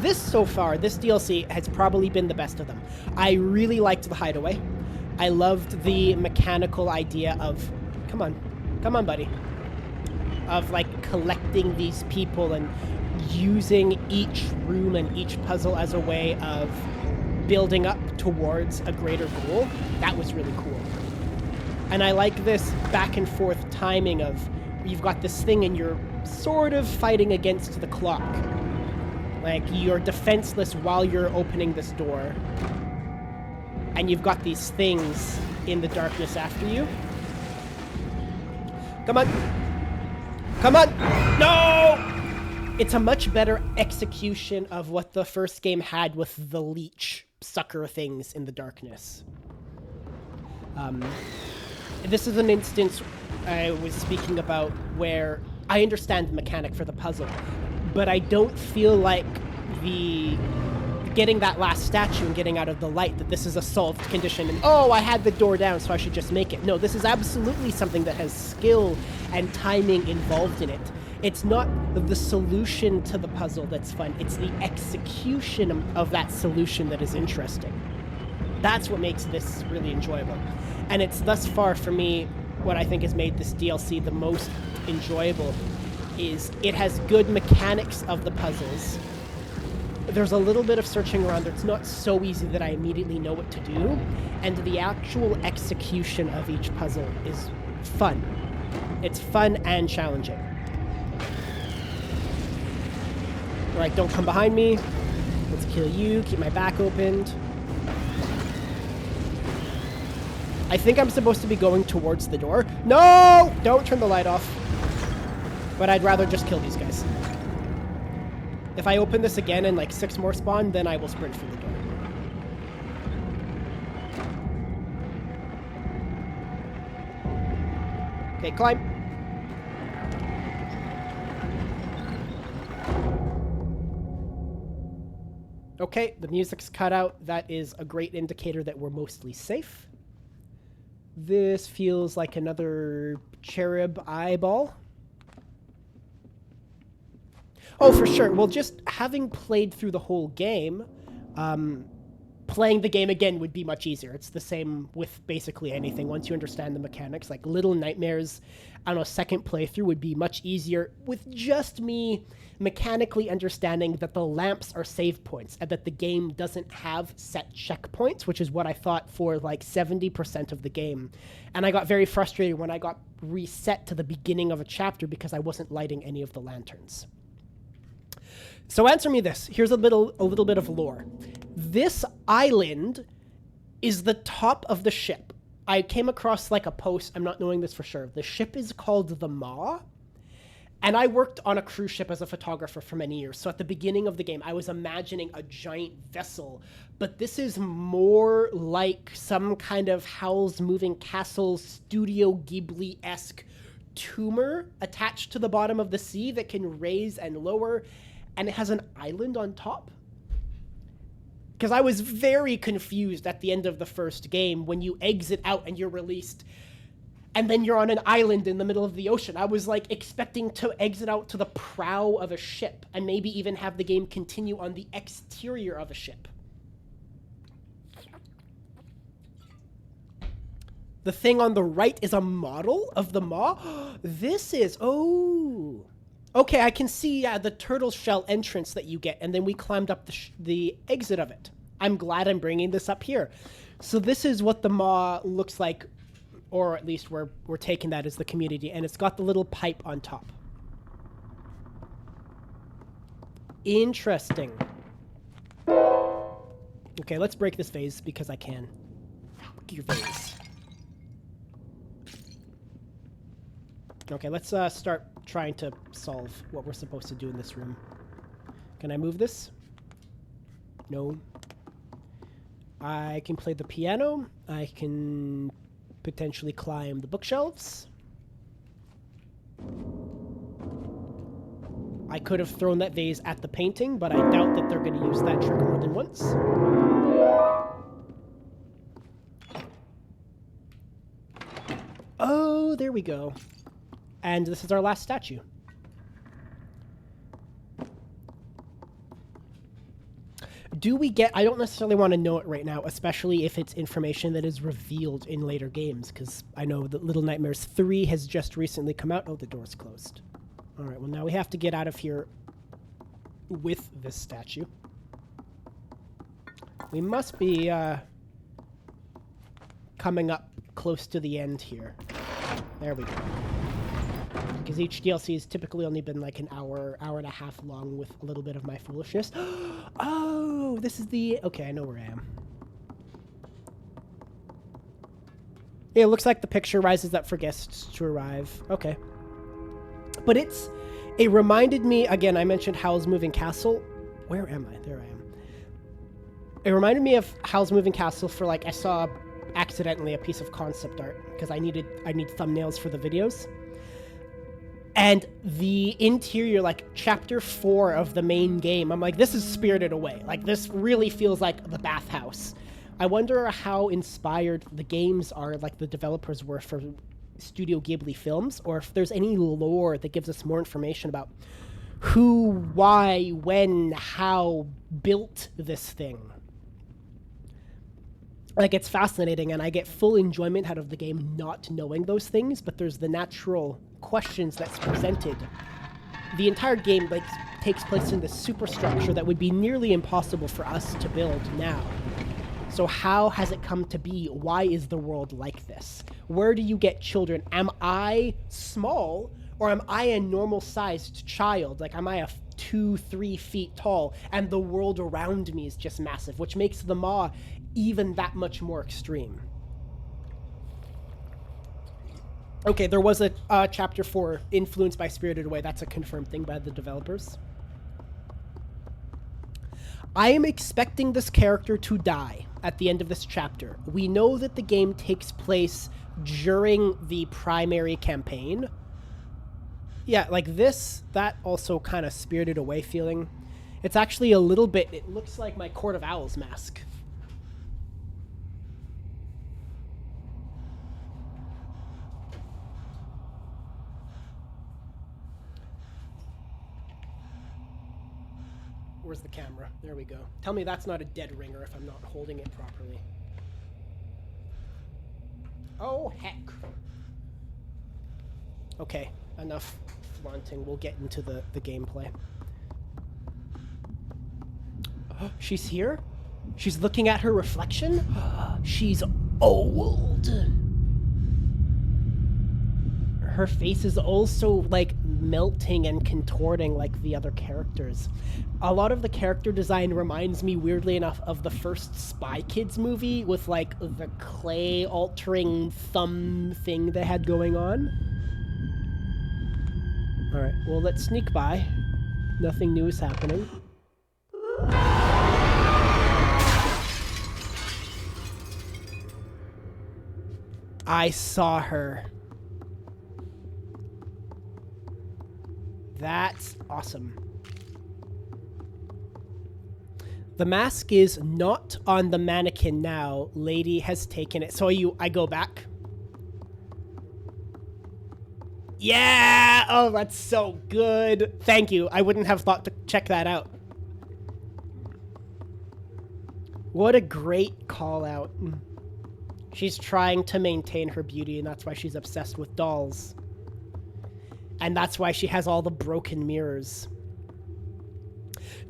This DLC has probably been the best of them. I really liked the hideaway. I loved the mechanical idea of, come on, buddy, of, like, collecting these people and using each room and each puzzle as a way of building up towards a greater goal. That was really cool. And I like this back and forth timing of, you've got this thing and you're sort of fighting against the clock. Like, you're defenseless while you're opening this door. And you've got these things in the darkness after you. Come on. Come on! No! It's a much better execution of what the first game had with the leech sucker things in the darkness. This is an instance I was speaking about where I understand the mechanic for the puzzle, but I don't feel like getting that last statue and getting out of the light, that this is a solved condition and, oh, I had the door down so I should just make it. No, this is absolutely something that has skill and timing involved in it. It's not the solution to the puzzle that's fun, it's the execution of that solution that is interesting. That's what makes this really enjoyable. And it's thus far, for me, what I think has made this DLC the most enjoyable is it has good mechanics of the puzzles. There's a little bit of searching around. It's not so easy that I immediately know what to do. And the actual execution of each puzzle is fun. It's fun and challenging. Alright, don't come behind me. Let's kill you. Keep my back opened. I think I'm supposed to be going towards the door. No! Don't turn the light off. But I'd rather just kill these guys. If I open this again and, like, 6 more spawn, then I will sprint for the door. Okay, climb. Okay, the music's cut out. That is a great indicator that we're mostly safe. This feels like another cherub eyeball. Oh, for sure. Well, just having played through the whole game, playing the game again would be much easier. It's the same with basically anything. Once you understand the mechanics, like Little Nightmares, I don't know, second playthrough would be much easier with just me mechanically understanding that the lamps are save points and that the game doesn't have set checkpoints, which is what I thought for like 70% of the game. And I got very frustrated when I got reset to the beginning of a chapter because I wasn't lighting any of the lanterns. So answer me this. Here's a little bit of lore. This island is the top of the ship. I came across like a post. I'm not knowing this for sure. The ship is called the Maw, And I worked on a cruise ship as a photographer for many years. So at the beginning of the game, I was imagining a giant vessel. But this is more like some kind of Howl's Moving Castle Studio Ghibli-esque tumor attached to the bottom of the sea that can raise and lower. And it has an island on top. Because I was very confused at the end of the first game when you exit out and you're released. And then you're on an island in the middle of the ocean. I was like expecting to exit out to the prow of a ship and maybe even have the game continue on the exterior of a ship. The thing on the right is a model of the maw. This is, oh. Okay, I can see the turtle shell entrance that you get, and then we climbed up the exit of it. I'm glad I'm bringing this up here. So this is what the maw looks like, or at least we're taking that as the community, and it's got the little pipe on top. Interesting. Okay, let's break this vase because I can. Your vase. Okay, let's start trying to solve what we're supposed to do in this room. Can I move this? No. I can play the piano. I can potentially climb the bookshelves. I could have thrown that vase at the painting, but I doubt that they're going to use that trick more than once. Oh, there we go. And this is our last statue. Do we get... I don't necessarily want to know it right now, especially if it's information that is revealed in later games, because I know that Little Nightmares 3 has just recently come out. Oh, the door's closed. Alright, well now we have to get out of here with this statue. We must be coming up close to the end here. There we go. Because each DLC has typically only been like an hour and a half long with a little bit of my foolishness. Oh, this is the... Okay, I know where I am. Yeah, it looks like the picture rises up for guests to arrive. Okay. But it reminded me, again, I mentioned Howl's Moving Castle. Where am I? There I am. It reminded me of Howl's Moving Castle for like, I saw accidentally a piece of concept art because I need thumbnails for the videos. And the interior, like chapter 4 of the main game, I'm like, this is Spirited Away. Like, this really feels like the bathhouse. I wonder how inspired the games are, like the developers were for Studio Ghibli films, or if there's any lore that gives us more information about who, why, when, how built this thing. Like, it's fascinating, and I get full enjoyment out of the game not knowing those things, but there's the natural questions that's presented. The entire game like takes place in this superstructure that would be nearly impossible for us to build now. So how has it come to be? Why is the world like this? Where do you get children? Am I small, or am I a normal-sized child? Like, am I a 2-3 feet tall, and the world around me is just massive, which makes the maw even that much more extreme. Okay, there was a chapter 4 influenced by Spirited Away. That's a confirmed thing by the developers. I am expecting this character to die at the end of this chapter. We know that the game takes place during the primary campaign. Yeah, like this, that also kind of Spirited Away feeling. It's actually a little bit, it looks like my Court of Owls mask. Where's the camera? There we go. Tell me that's not a dead ringer if I'm not holding it properly. Oh, heck. Okay, enough flaunting. We'll get into the gameplay. She's here? She's looking at her reflection? She's old. Her face is also, like, melting and contorting like the other characters. A lot of the character design reminds me, weirdly enough, of the first Spy Kids movie with, like, the clay-altering thumb thing they had going on. Alright, well, let's sneak by. Nothing new is happening. I saw her. That's awesome. The mask is not on the mannequin now. Lady has taken it. So I go back. Yeah! Oh, that's so good. Thank you. I wouldn't have thought to check that out. What a great call out. She's trying to maintain her beauty, and that's why she's obsessed with dolls. And that's why she has all the broken mirrors.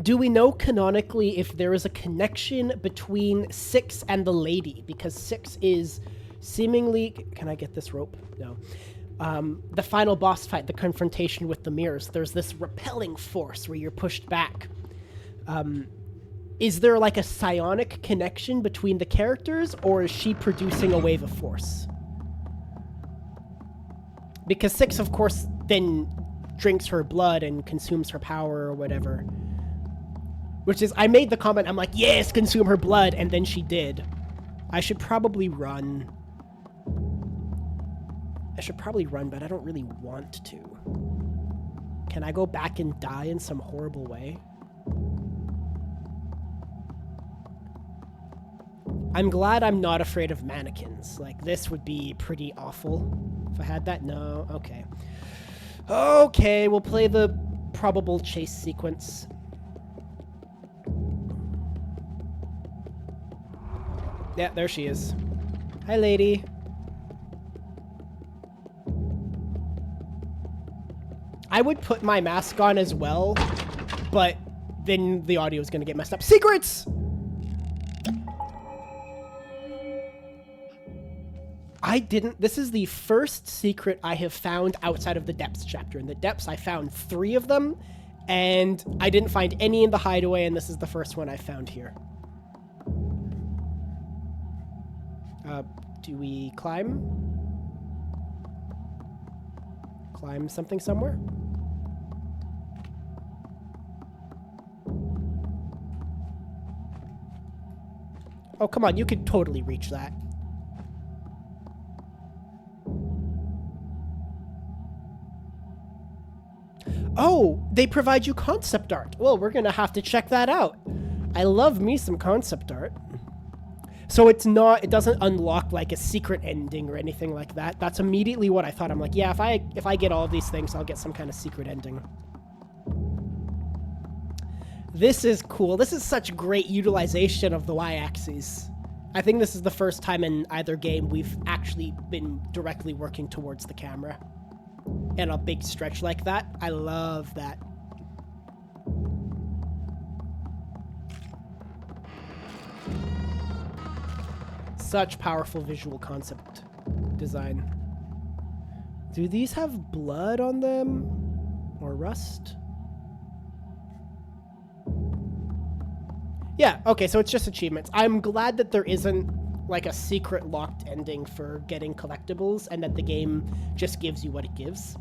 Do we know canonically if there is a connection between 6 and the lady? Because 6 is seemingly... Can I get this rope? No. The final boss fight, the confrontation with the mirrors, there's this repelling force where you're pushed back. Is there like a psionic connection between the characters, or is she producing a wave of force? Because 6, of course, then drinks her blood and consumes her power or whatever. Which is, I made the comment, I'm like, yes, consume her blood, and then she did. I should probably run. But I don't really want to. Can I go back and die in some horrible way? I'm glad I'm not afraid of mannequins. Like, this would be pretty awful if I had that. No, okay. Okay, we'll play the probable chase sequence. Yeah, there she is. Hi, lady. I would put my mask on as well, but then the audio is going to get messed up. Secrets! This is the first secret I have found outside of the Depths chapter. In the Depths, I found 3 of them, and I didn't find any in the hideaway, and this is the first one I found here. Do we climb? Climb something somewhere? Oh, come on, you could totally reach that. Oh, they provide you concept art. Well, we're gonna have to check that out. I love me some concept art. So it doesn't unlock like a secret ending or anything like that. That's immediately what I thought. I'm like, yeah, if I get all of these things, I'll get some kind of secret ending. This is cool. This is such great utilization of the y-axis. I think this is the first time in either game we've actually been directly working towards the camera. And a big stretch like that. I love that. Such powerful visual concept design. Do these have blood on them? Or rust? Yeah, okay, so it's just achievements. I'm glad that there isn't like a secret locked ending for getting collectibles and that the game just gives you what it gives.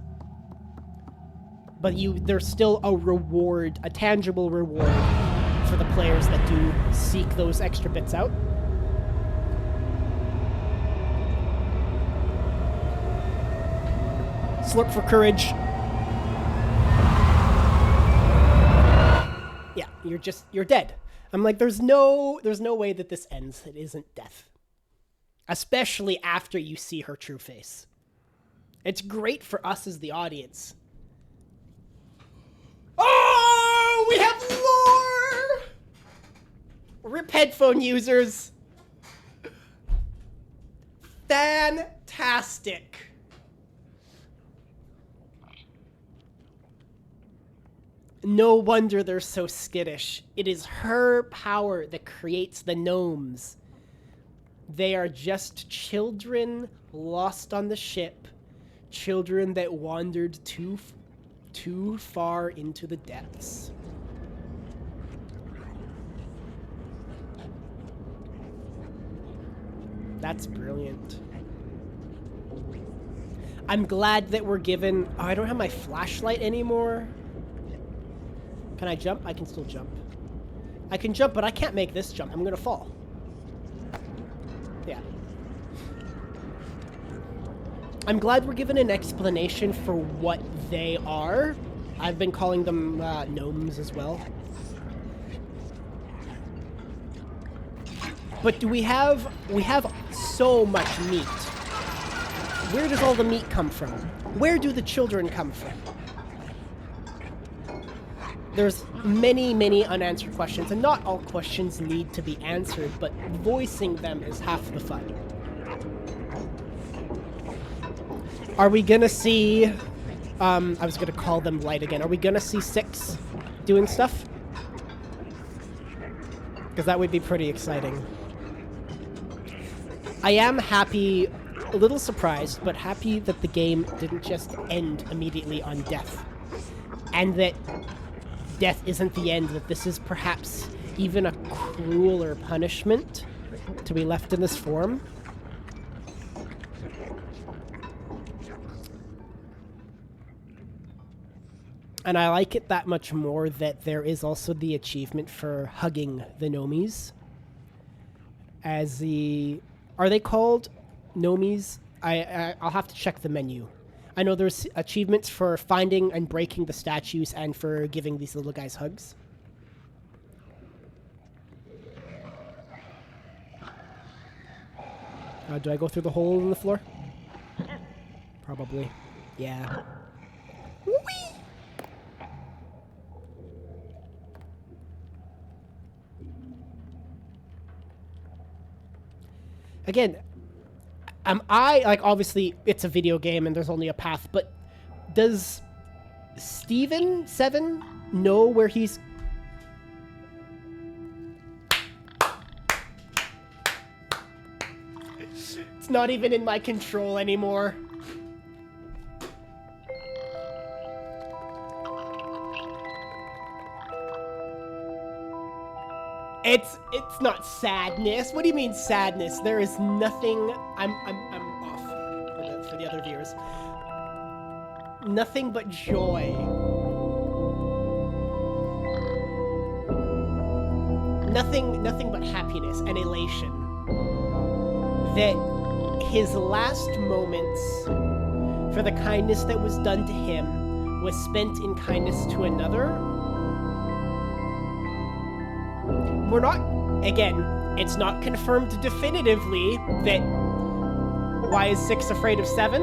But there's still a reward, a tangible reward for the players that do seek those extra bits out. Slurp for courage. Yeah, you're dead. I'm like, there's no way that this ends. It isn't death. Especially after you see her true face. It's great for us as the audience. Oh, we have lore! Rip headphone users. Fantastic. No wonder they're so skittish. It is her power that creates the gnomes. They are just children lost on the ship. Children that wandered too far into the depths. That's brilliant. I'm glad that we're given... Oh, I don't have my flashlight anymore. Can I jump? I can still jump. I can jump, but I can't make this jump. I'm gonna fall. Yeah. I'm glad we're given an explanation for what they are. I've been calling them gnomes as well. But do we have so much meat. Where does all the meat come from? Where do the children come from? There's many, many unanswered questions, and not all questions need to be answered, but voicing them is half the fun. Are we gonna see... I was gonna call them light again. Are we gonna see 6 doing stuff? Because that would be pretty exciting. I am happy, a little surprised, but happy that the game didn't just end immediately on death. And that death isn't the end, that this is perhaps even a crueler punishment to be left in this form. And I like it that much more that there is also the achievement for hugging the gnomies. As the... Are they called gnomies? I'll have to check the menu. I know there's achievements for finding and breaking the statues and for giving these little guys hugs. Do I go through the hole in the floor? Probably. Yeah. Whee! Again, like, obviously, it's a video game and there's only a path, but does Steven 7 know where he's... It's not even in my control anymore. It's not sadness. What do you mean sadness? There is nothing. I'm off for the other viewers. Nothing but joy. Nothing but happiness and elation. That his last moments for the kindness that was done to him was spent in kindness to another. We're not, again, it's not confirmed definitively that why is 6 afraid of 7?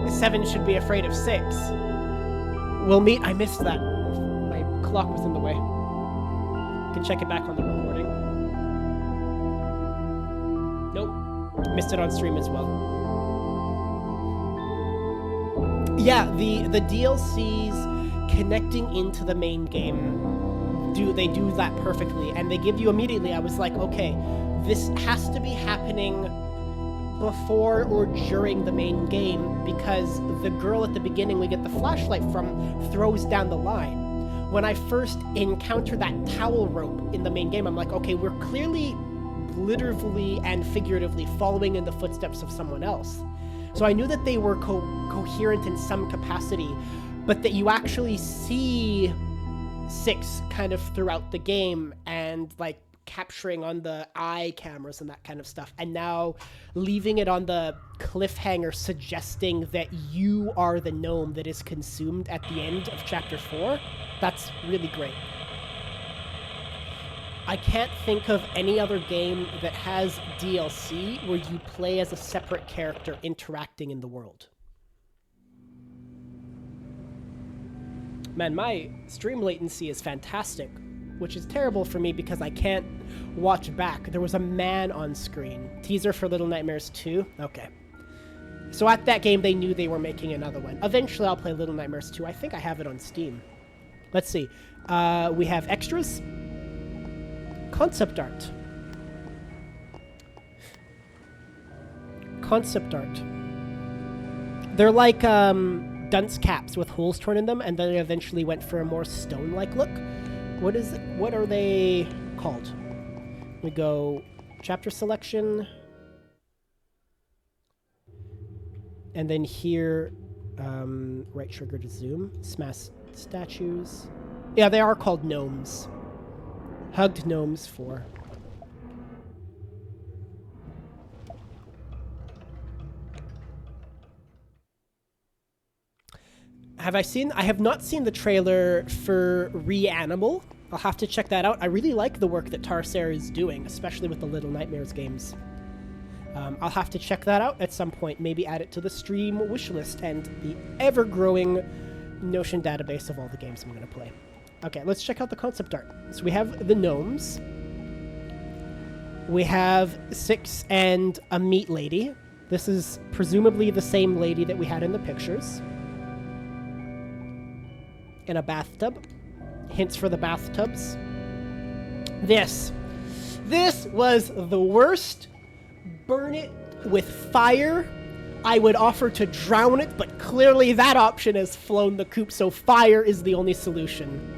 7 should be afraid of 6. We'll meet, I missed that. My clock was in the way. Can check it back on the recording. Nope, missed it on stream as well. Yeah, the DLCs connecting into the main game, they do that perfectly, and they give you immediately. I was like, okay, this has to be happening before or during the main game, because the girl at the beginning we get the flashlight from throws down the line. When I first encountered that towel rope in the main game, I'm like, okay, we're clearly literally and figuratively following in the footsteps of someone else. So I knew that they were coherent in some capacity, but that you actually see 6 kind of throughout the game and like capturing on the eye cameras and that kind of stuff, and now leaving it on the cliffhanger suggesting that you are the gnome that is consumed at the end of chapter 4. That's really great. I can't think of any other game that has DLC where you play as a separate character interacting in the world. Man, my stream latency is fantastic, which is terrible for me because I can't watch back. There was a man on screen. Teaser for Little Nightmares 2? Okay. So at that game, they knew they were making another one. Eventually, I'll play Little Nightmares 2. I think I have it on Steam. Let's see. We have extras. Concept art. Concept art. They're like, dunce caps with holes torn in them, and then they eventually went for a more stone-like look. What are they called? We go chapter selection. And then here, right trigger to zoom. Smash statues. Yeah, they are called gnomes. Hugged gnomes 4. I have not seen the trailer for Reanimal. I'll have to check that out. I really like the work that Tarsier is doing, especially with the Little Nightmares games. I'll have to check that out at some point, maybe add it to the stream wishlist and the ever-growing Notion database of all the games I'm going to play. Okay, let's check out the concept art. So we have the gnomes. We have 6 and a meat lady. This is presumably the same lady that we had in the pictures. In a bathtub. Hints for the bathtubs. This was the worst. Burn it with fire. I would offer to drown it, but clearly that option has flown the coop, so fire is the only solution.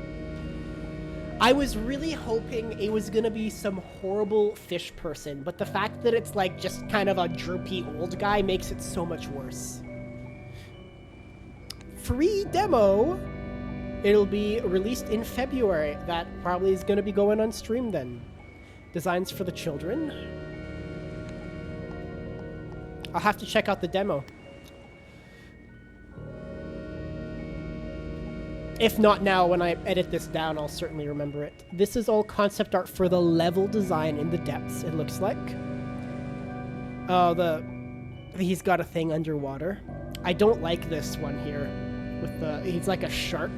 I was really hoping it was gonna be some horrible fish person, but the fact that it's like just kind of a droopy old guy makes it so much worse. Free demo. It'll be released in February. That probably is gonna be going on stream then. Designs for the children. I'll have to check out the demo. If not now, when I edit this down, I'll certainly remember it. This is all concept art for the level design in the depths, it looks like. Oh, he's got a thing underwater. I don't like this one here. He's like a shark.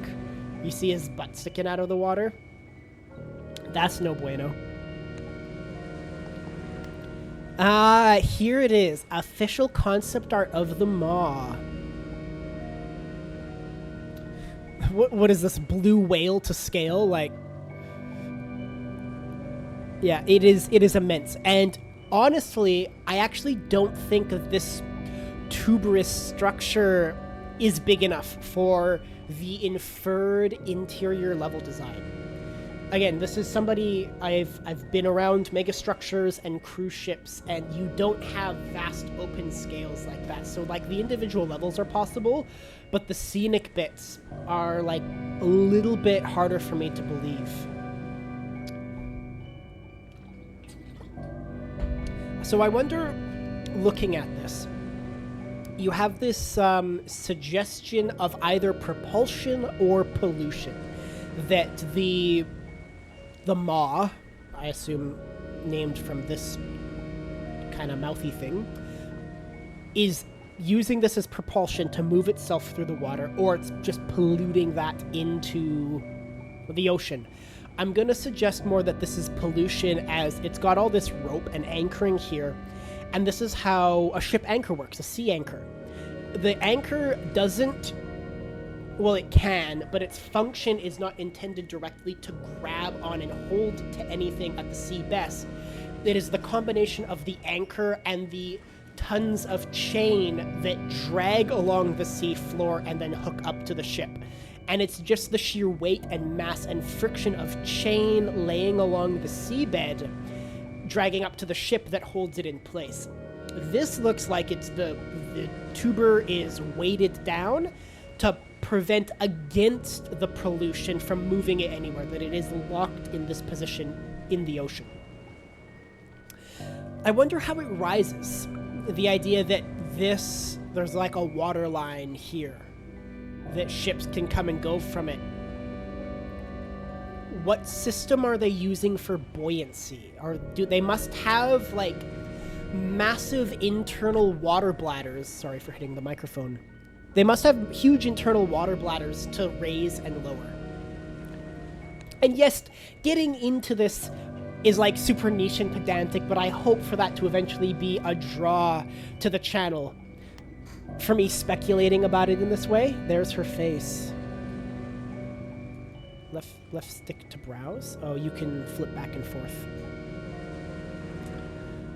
You see his butt sticking out of the water? That's no bueno. Here it is. Official concept art of the Maw. What is this, blue whale to scale? Like, yeah, it is immense. And honestly, I actually don't think that this tuberous structure is big enough for the inferred interior level design. Again, this is somebody I've been around megastructures and cruise ships, and you don't have vast open scales like that. So like the individual levels are possible, but the scenic bits are like a little bit harder for me to believe. So I wonder, looking at this, you have this suggestion of either propulsion or pollution that the maw, I assume named from this kind of mouthy thing, is using this as propulsion to move itself through the water, or it's just polluting that into the ocean. I'm going to suggest more that this is pollution, as it's got all this rope and anchoring here, and this is how a ship anchor works, a sea anchor. The anchor doesn't, well, it can, but its function is not intended directly to grab on and hold to anything at the sea best. It is the combination of the anchor and the tons of chain that drag along the sea floor and then hook up to the ship. And it's just the sheer weight and mass and friction of chain laying along the seabed, dragging up to the ship, that holds it in place. This looks like it's the tuber is weighted down to prevent against the pollution from moving it anywhere, that it is locked in this position in the ocean. I wonder how it rises. The idea that there's like a water line here, that ships can come and go from it. What system are they using for buoyancy? Or they must have like massive internal water bladders. Sorry for hitting the microphone. They must have huge internal water bladders to raise and lower. And yes, getting into this is like super niche and pedantic, but I hope for that to eventually be a draw to the channel for me speculating about it in this way. There's her face. Left stick to browse. Oh, you can flip back and forth.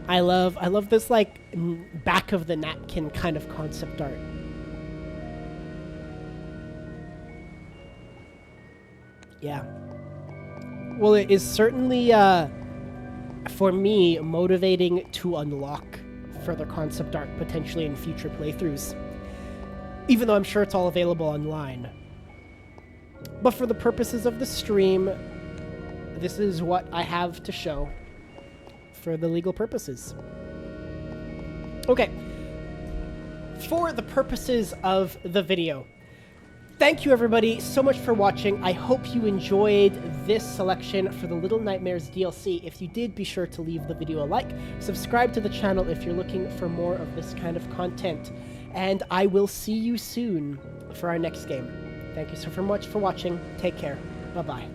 I love this like back of the napkin kind of concept art. Yeah. Well, it is certainly, for me, motivating to unlock further concept art potentially in future playthroughs. even though I'm sure it's all available online. But for the purposes of the stream, this is what I have to show for the legal purposes. Okay. For the purposes of the video, thank you everybody so much for watching. I hope you enjoyed this selection for the Little Nightmares DLC. If you did, be sure to leave the video a like, subscribe to the channel if you're looking for more of this kind of content, and I will see you soon for our next game. Thank you so much for watching. Take care. Bye-bye.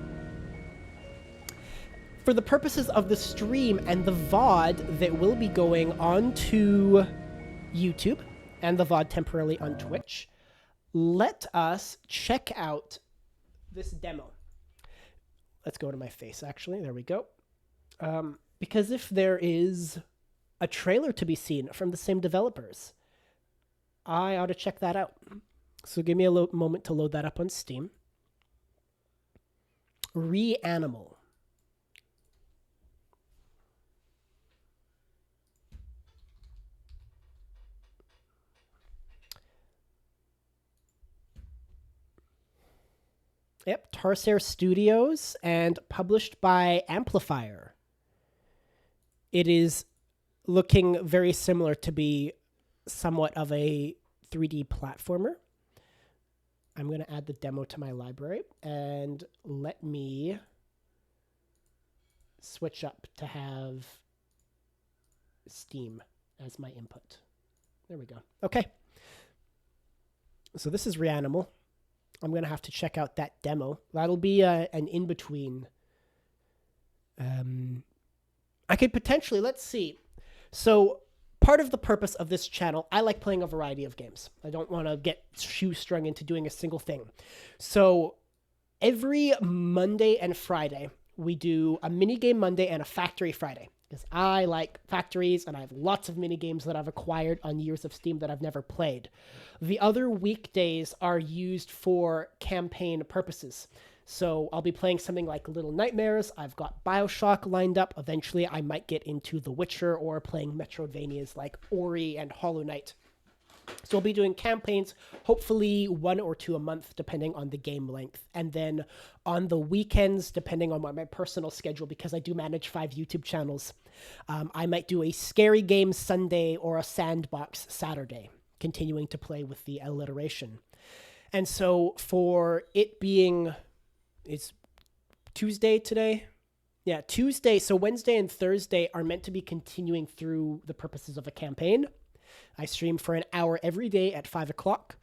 For the purposes of the stream and the VOD that will be going on to YouTube and the VOD temporarily on Twitch, let us check out this demo. Let's go to my face, actually. There we go. Because if there is a trailer to be seen from the same developers, I ought to check that out. So give me a moment to load that up on Steam. Reanimal. Yep, Tarsier Studios and published by Amplifier. It is looking very similar to be somewhat of a 3D platformer. I'm going to add the demo to my library and let me switch up to have Steam as my input. There we go. Okay. So this is Reanimal. I'm going to have to check out that demo. That'll be an in-between. I could potentially, let's see. So part of the purpose of this channel, I like playing a variety of games. I don't want to get shoestrung into doing a single thing. So every Monday and Friday, we do a minigame Monday and a factory Friday. Because I like factories and I have lots of minigames that I've acquired on Years of Steam that I've never played. The other weekdays are used for campaign purposes. So I'll be playing something like Little Nightmares. I've got BioShock lined up. Eventually I might get into The Witcher or playing Metroidvanias like Ori and Hollow Knight. So I'll be doing campaigns, hopefully 1 or 2 a month, depending on the game length. And then on the weekends, depending on my personal schedule, because I do manage 5 YouTube channels, I might do a scary game Sunday or a sandbox Saturday, continuing to play with the alliteration. And so for it being, it's Tuesday today? Yeah, Tuesday. So Wednesday and Thursday are meant to be continuing through the purposes of a campaign. I stream for an hour every day at 5 o'clock,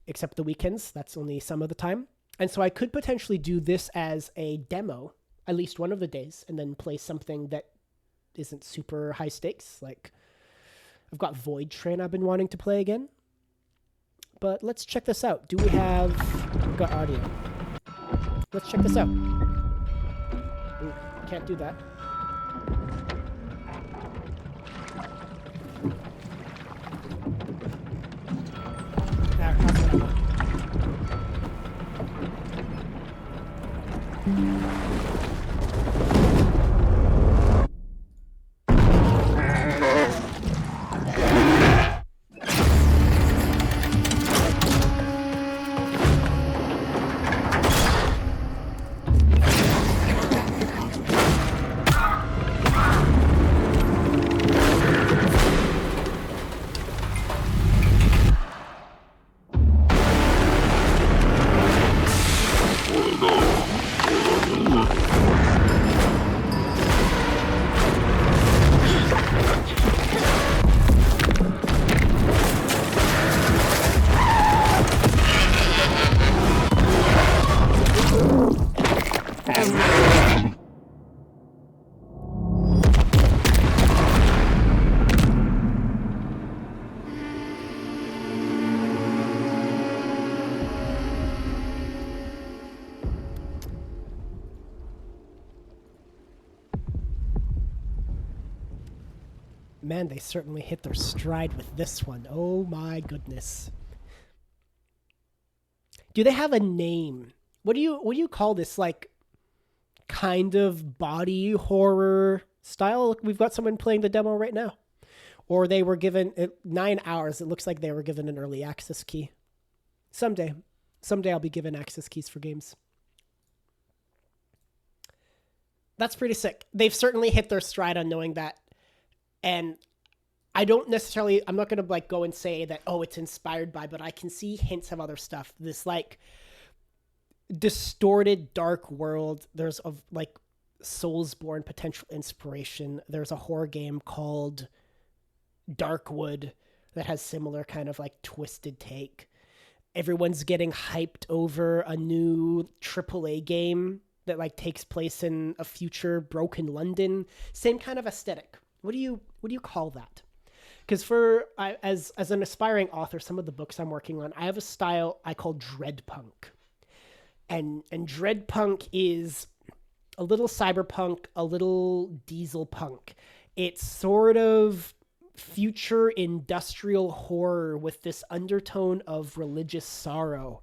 except the weekends. That's only some of the time. And so I could potentially do this as a demo, at least one of the days, and then play something that isn't super high stakes. Like, I've got Void Train I've been wanting to play again. But let's check this out. Do we have... We've got audio. Let's check this out. Ooh, can't do that. Man, they certainly hit their stride with this one. Oh my goodness. Do they have a name? What do you call this, like, kind of body horror style? We've got someone playing the demo right now. Or they were given 9 hours. It looks like they were given an early access key. Someday I'll be given access keys for games. That's pretty sick. They've certainly hit their stride on knowing that. And I'm not going to like go and say that, oh, it's inspired by, but I can see hints of other stuff. This like distorted dark world. There's of like Soulsborne potential inspiration. There's a horror game called Darkwood that has similar kind of like twisted take. Everyone's getting hyped over a new AAA game that like takes place in a future broken London. Same kind of aesthetic. What do you call that? Because as an aspiring author, some of the books I'm working on, I have a style I call dreadpunk. And dreadpunk is a little cyberpunk, a little diesel punk. It's sort of future industrial horror with this undertone of religious sorrow,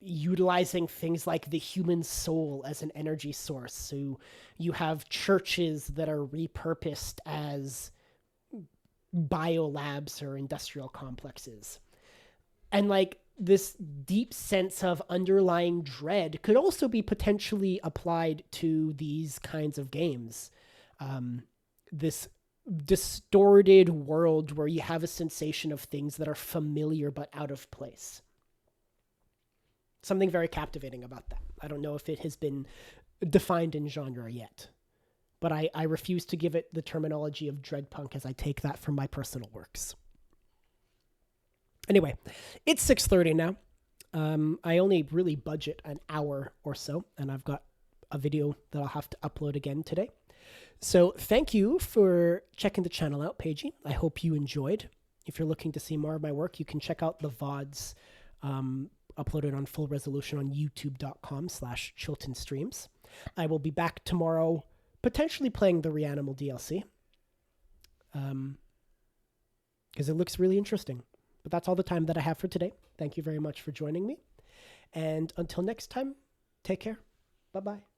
utilizing things like the human soul as an energy source. So you have churches that are repurposed as biolabs or industrial complexes. And like this deep sense of underlying dread could also be potentially applied to these kinds of games. This distorted world where you have a sensation of things that are familiar but out of place. Something very captivating about that. I don't know if it has been defined in genre yet, but I refuse to give it the terminology of dreadpunk as I take that from my personal works. Anyway, it's 6:30 now. I only really budget an hour or so, and I've got a video that I'll have to upload again today. So thank you for checking the channel out, Paigey. I hope you enjoyed. If you're looking to see more of my work, you can check out the VODs uploaded on full resolution on youtube.com/Chilton Streams. I will be back tomorrow, potentially playing the Reanimal DLC, because it looks really interesting. But that's all the time that I have for today. Thank you very much for joining me. And until next time, take care. Bye-bye.